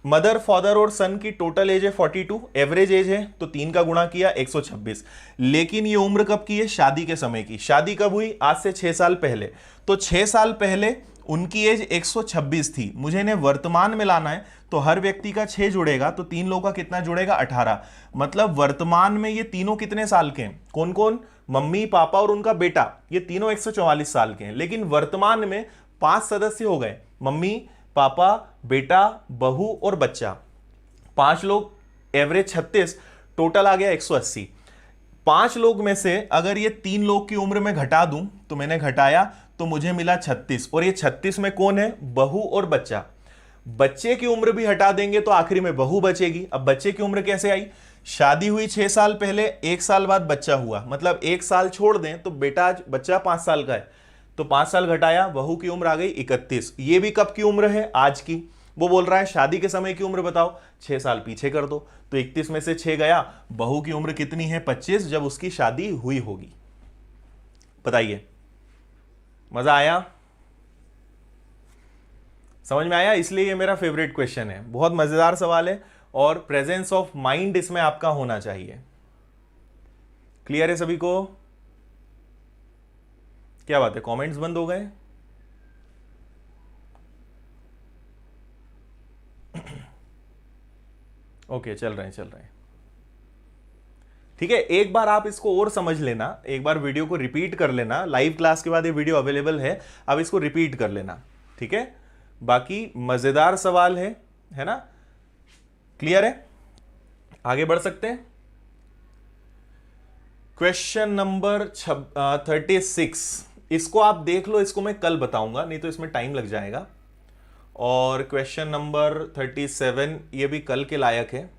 मदर फादर और सन की टोटल एज है 42, एवरेज एज है तो 3 का गुणा किया 126। लेकिन ये उम्र कब की है, शादी के समय की। शादी कब हुई, आज से 6 साल पहले। तो 6 साल पहले उनकी एज 126 थी। मुझे इन्हें वर्तमान में लाना है, तो हर व्यक्ति का 6 जुड़ेगा, तो 3 लोगों का कितना जुड़ेगा, 18। मतलब वर्तमान में ये तीनों कितने साल के हैं, कौन कौन, मम्मी पापा और उनका बेटा, ये तीनों 144 साल के हैं। लेकिन वर्तमान में 5 सदस्य हो गए, मम्मी पापा बेटा बहू और बच्चा, 5 लोग, एवरेज 36, टोटल आ गया 180। 5 लोग में से अगर ये 3 लोग की उम्र में घटा दूं, तो मैंने घटाया तो मुझे मिला 36, और ये 36 में कौन है, बहू और बच्चा। बच्चे की उम्र भी हटा देंगे तो आखिरी में बहू बचेगी। अब बच्चे की उम्र कैसे आई, शादी हुई 6 साल पहले, 1 साल बाद बच्चा हुआ, मतलब 1 साल छोड़ दें तो बेटा बच्चा 5 साल का है, तो 5 साल घटाया, बहू की उम्र आ गई 31। ये भी कब की उम्र है, आज की। वो बोल रहा है शादी के समय की उम्र बताओ, 6 साल पीछे कर दो, तो 31 में से 6 गया, बहू की उम्र कितनी है, 25, जब उसकी शादी हुई होगी। बताइए, मजा आया, समझ में आया? इसलिए ये मेरा फेवरेट क्वेश्चन है, बहुत मजेदार सवाल है, और प्रेजेंस ऑफ माइंड इसमें आपका होना चाहिए। क्लियर है सभी को? क्या बात है, कमेंट्स बंद हो गए? ओके, चल रहे हैं। ठीक है, एक बार आप इसको और समझ लेना, एक बार वीडियो को रिपीट कर लेना। लाइव क्लास के बाद ये वीडियो अवेलेबल है, अब इसको रिपीट कर लेना। ठीक है, बाकी मजेदार सवाल है ना? क्लियर है? आगे बढ़ सकते हैं। क्वेश्चन नंबर 36, इसको आप देख लो, इसको मैं कल बताऊंगा, नहीं तो इसमें टाइम लग जाएगा। और क्वेश्चन नंबर 37, ये भी कल के लायक है।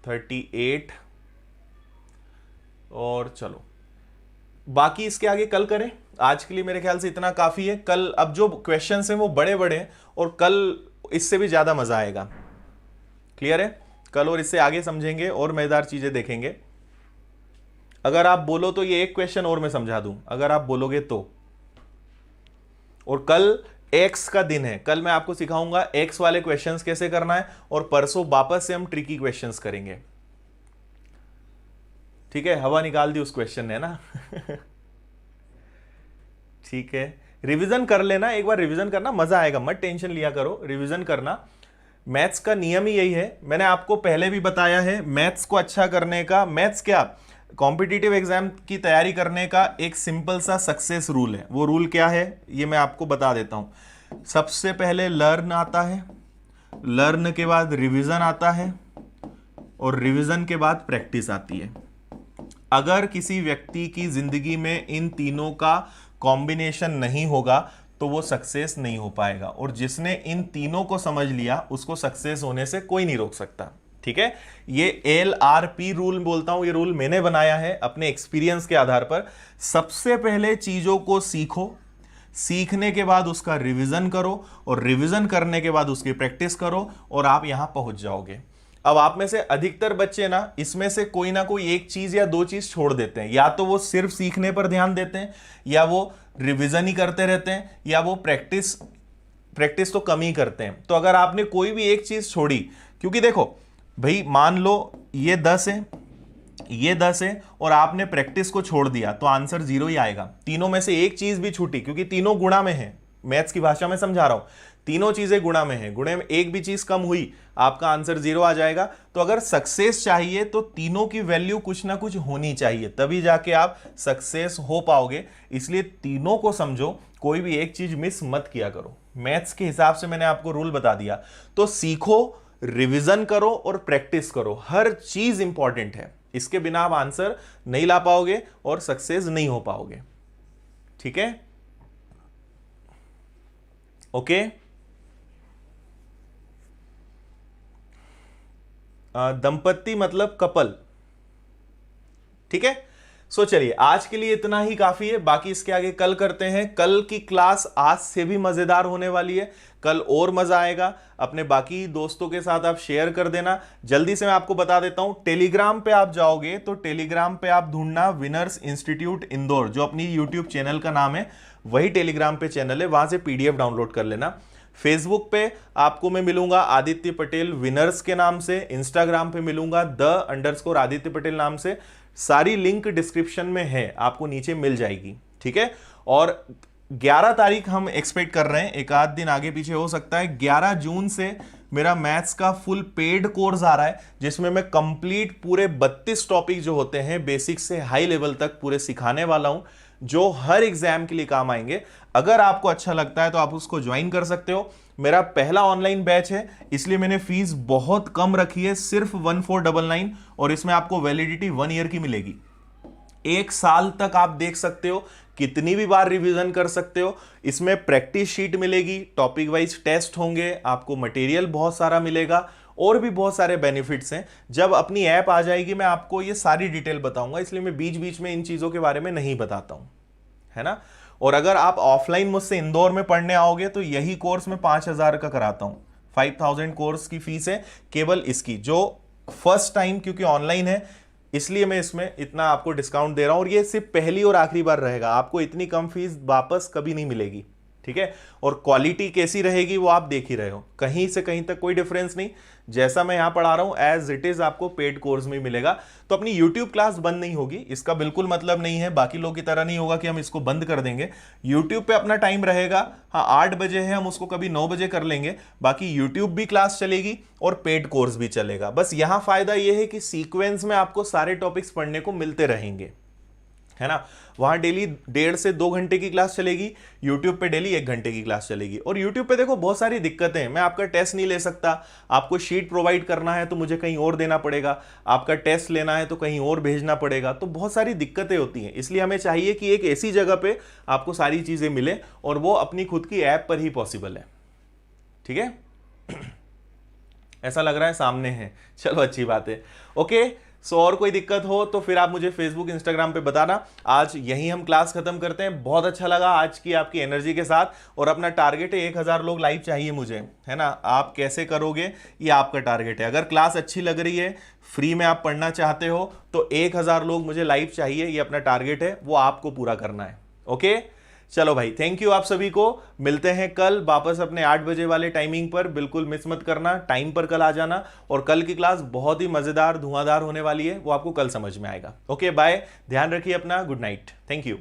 38, और चलो बाकी इसके आगे कल करें। आज के लिए मेरे ख्याल से इतना काफी है। कल अब जो क्वेश्चंस हैं वो बड़े बड़े हैं, और कल इससे भी ज्यादा मजा आएगा। क्लियर है? कल और इससे आगे समझेंगे और मजेदार चीजें देखेंगे। अगर आप बोलो तो ये एक क्वेश्चन और मैं समझा दूं, अगर आप बोलोगे तो। और कल एक्स का दिन है, कल मैं आपको सिखाऊंगा एक्स वाले क्वेश्चंस कैसे करना है, और परसों वापस से हम ट्रिकी क्वेश्चंस करेंगे। ठीक है, हवा निकाल दी उस क्वेश्चन ने ना। ठीक है, रिवीजन कर लेना, एक बार रिवीजन करना, मजा आएगा, मत टेंशन लिया करो, रिवीजन करना। मैथ्स का नियम ही यही है, मैंने आपको पहले भी बताया है। मैथ्स को अच्छा करने का, मैथ्स क्या, कॉम्पिटिटिव एग्जाम की तैयारी करने का एक सिंपल सा सक्सेस रूल है। वो रूल क्या है, ये मैं आपको बता देता हूं। सबसे पहले लर्न आता है, लर्न के बाद रिवीजन आता है, और रिवीजन के बाद प्रैक्टिस आती है। अगर किसी व्यक्ति की जिंदगी में इन तीनों का कॉम्बिनेशन नहीं होगा तो वो सक्सेस नहीं हो पाएगा, और जिसने इन तीनों को समझ लिया उसको सक्सेस होने से कोई नहीं रोक सकता। ठीक है, ये LRP रूल बोलता हूं, ये रूल मैंने बनाया है अपने एक्सपीरियंस के आधार पर। सबसे पहले चीजों को सीखो, सीखने के बाद उसका रिवीजन करो, और रिवीजन करने के बाद उसकी प्रैक्टिस करो, और आप यहां पहुंच जाओगे। अब आप में से अधिकतर बच्चे ना इसमें से कोई ना कोई एक चीज या दो चीज छोड़ देते हैं, या तो वो सिर्फ सीखने पर ध्यान देते हैं, या वो रिवीजन ही करते रहते हैं, या वो प्रैक्टिस तो कम ही करते हैं। तो अगर आपने कोई भी एक चीज छोड़ी, क्योंकि देखो भाई मान लो ये 10 है, ये 10 है और आपने प्रैक्टिस को छोड़ दिया तो आंसर 0 ही आएगा। तीनों में से एक चीज भी छूटी, क्योंकि तीनों गुणा में है, मैथ्स की भाषा में समझा रहा हूं, तीनों चीजें गुणा में है, गुणे में एक भी चीज कम हुई आपका आंसर 0 आ जाएगा। तो अगर सक्सेस चाहिए तो तीनों की वैल्यू कुछ ना कुछ होनी चाहिए, तभी जाके आप सक्सेस हो पाओगे। इसलिए तीनों को समझो, कोई भी एक चीज मिस मत किया करो। मैथ्स के हिसाब से मैंने आपको रूल बता दिया, तो सीखो, रिवीजन करो और प्रैक्टिस करो, हर चीज इंपॉर्टेंट है। इसके बिना आप आंसर नहीं ला पाओगे और सक्सेस नहीं हो पाओगे। ठीक है, ओके। दंपत्ति मतलब कपल, ठीक है। सो चलिए आज के लिए इतना ही काफी है, बाकी इसके आगे कल करते हैं। कल की क्लास आज से भी मजेदार होने वाली है, कल और मजा आएगा। अपने बाकी दोस्तों के साथ आप शेयर कर देना। जल्दी से मैं आपको बता देता हूं, टेलीग्राम पे आप जाओगे तो टेलीग्राम पे आप ढूंढना विनर्स इंस्टीट्यूट इंदौर, जो अपनी यूट्यूब चैनल का नाम है, वही टेलीग्राम पे चैनल है, वहां से पीडीएफ डाउनलोड कर लेना। फेसबुक पे आपको मैं मिलूंगा आदित्य पटेल विनर्स के नाम से, इंस्टाग्राम पे मिलूंगा _आदित्य पटेल नाम से। सारी लिंक डिस्क्रिप्शन में है, आपको नीचे मिल जाएगी, ठीक है। और 11 तारीख हम एक्सपेक्ट कर रहे हैं, एक आध दिन आगे पीछे हो सकता है। 11 जून से मेरा मैथ्स का फुल पेड कोर्स आ रहा है, जिसमें मैं कंप्लीट पूरे 32 टॉपिक जो होते हैं बेसिक से हाई लेवल तक पूरे सिखाने वाला हूं, जो हर एग्जाम के लिए काम आएंगे। अगर आपको अच्छा लगता है तो आप उसको ज्वाइन कर सकते हो। मेरा पहला ऑनलाइन बैच है, इसलिए मैंने फीस बहुत कम रखी है, सिर्फ 1499, और इसमें आपको वैलिडिटी 1 ईयर की मिलेगी। 1 साल तक आप देख सकते हो, कितनी भी बार रिवीजन कर सकते हो। इसमें प्रैक्टिस शीट मिलेगी, टॉपिक वाइज टेस्ट होंगे, आपको मटेरियल बहुत सारा मिलेगा, और भी बहुत सारे बेनिफिट्स हैं। जब अपनी ऐप आ जाएगी मैं आपको ये सारी डिटेल बताऊंगा, इसलिए मैं बीच बीच में इन चीजों के बारे में नहीं बताता हूं, है ना। और अगर आप ऑफलाइन मुझसे इंदौर में पढ़ने आओगे तो यही कोर्स मैं 5000 का कराता हूं। 5000 कोर्स की फीस है केवल इसकी, जो फर्स्ट टाइम, क्योंकि ऑनलाइन है इसलिए मैं इसमें इतना आपको डिस्काउंट दे रहा हूं। और ये सिर्फ पहली और आखिरी बार रहेगा, आपको इतनी कम फीस वापस कभी नहीं मिलेगी, ठीक है। और क्वालिटी कैसी रहेगी वो आप देख ही रहे हो, कहीं से कहीं तक कोई डिफरेंस नहीं। जैसा मैं यहां पढ़ा रहा हूं एज इट इज आपको पेड कोर्स में मिलेगा। तो अपनी यूट्यूब क्लास बंद नहीं होगी, इसका बिल्कुल मतलब नहीं है, बाकी लोग की तरह नहीं होगा कि हम इसको बंद कर देंगे। यूट्यूब पे अपना टाइम रहेगा, हाँ 8 बजे है, हम उसको कभी 9 बजे कर लेंगे। बाकी यूट्यूब भी क्लास चलेगी और पेड कोर्स भी चलेगा। बस यहां फायदा यह है कि सीक्वेंस में आपको सारे टॉपिक्स पढ़ने को मिलते रहेंगे, है ना। वहां डेली 1.5 से 2 घंटे की क्लास चलेगी, यूट्यूब पे डेली 1 घंटे की क्लास चलेगी। और यूट्यूब पे देखो बहुत सारी दिक्कतें हैं, मैं आपका टेस्ट नहीं ले सकता, आपको शीट प्रोवाइड करना है तो मुझे कहीं और देना पड़ेगा, आपका टेस्ट लेना है तो कहीं और भेजना पड़ेगा, तो बहुत सारी दिक्कतें होती हैं। इसलिए हमें चाहिए कि एक ऐसी जगह पे आपको सारी चीजें मिले, और वो अपनी खुद की ऐप पर ही पॉसिबल है, ठीक है। ऐसा लग रहा है सामने है, चलो अच्छी बात है, ओके। सो और कोई दिक्कत हो तो फिर आप मुझे फेसबुक इंस्टाग्राम पे बताना। आज यहीं हम क्लास खत्म करते हैं। बहुत अच्छा लगा आज की आपकी एनर्जी के साथ, और अपना टारगेट है 1000 लोग लाइव चाहिए मुझे, है ना। आप कैसे करोगे ये आपका टारगेट है। अगर क्लास अच्छी लग रही है, फ्री में आप पढ़ना चाहते हो, तो 1000 लोग मुझे लाइव चाहिए, ये अपना टारगेट है, वो आपको पूरा करना है, ओके। चलो भाई, थैंक यू आप सभी को। मिलते हैं कल वापस अपने 8 बजे वाले टाइमिंग पर, बिल्कुल मिस मत करना, टाइम पर कल आ जाना। और कल की क्लास बहुत ही मजेदार धुआंधार होने वाली है, वो आपको कल समझ में आएगा। ओके बाय, ध्यान रखिए अपना, गुड नाइट, थैंक यू।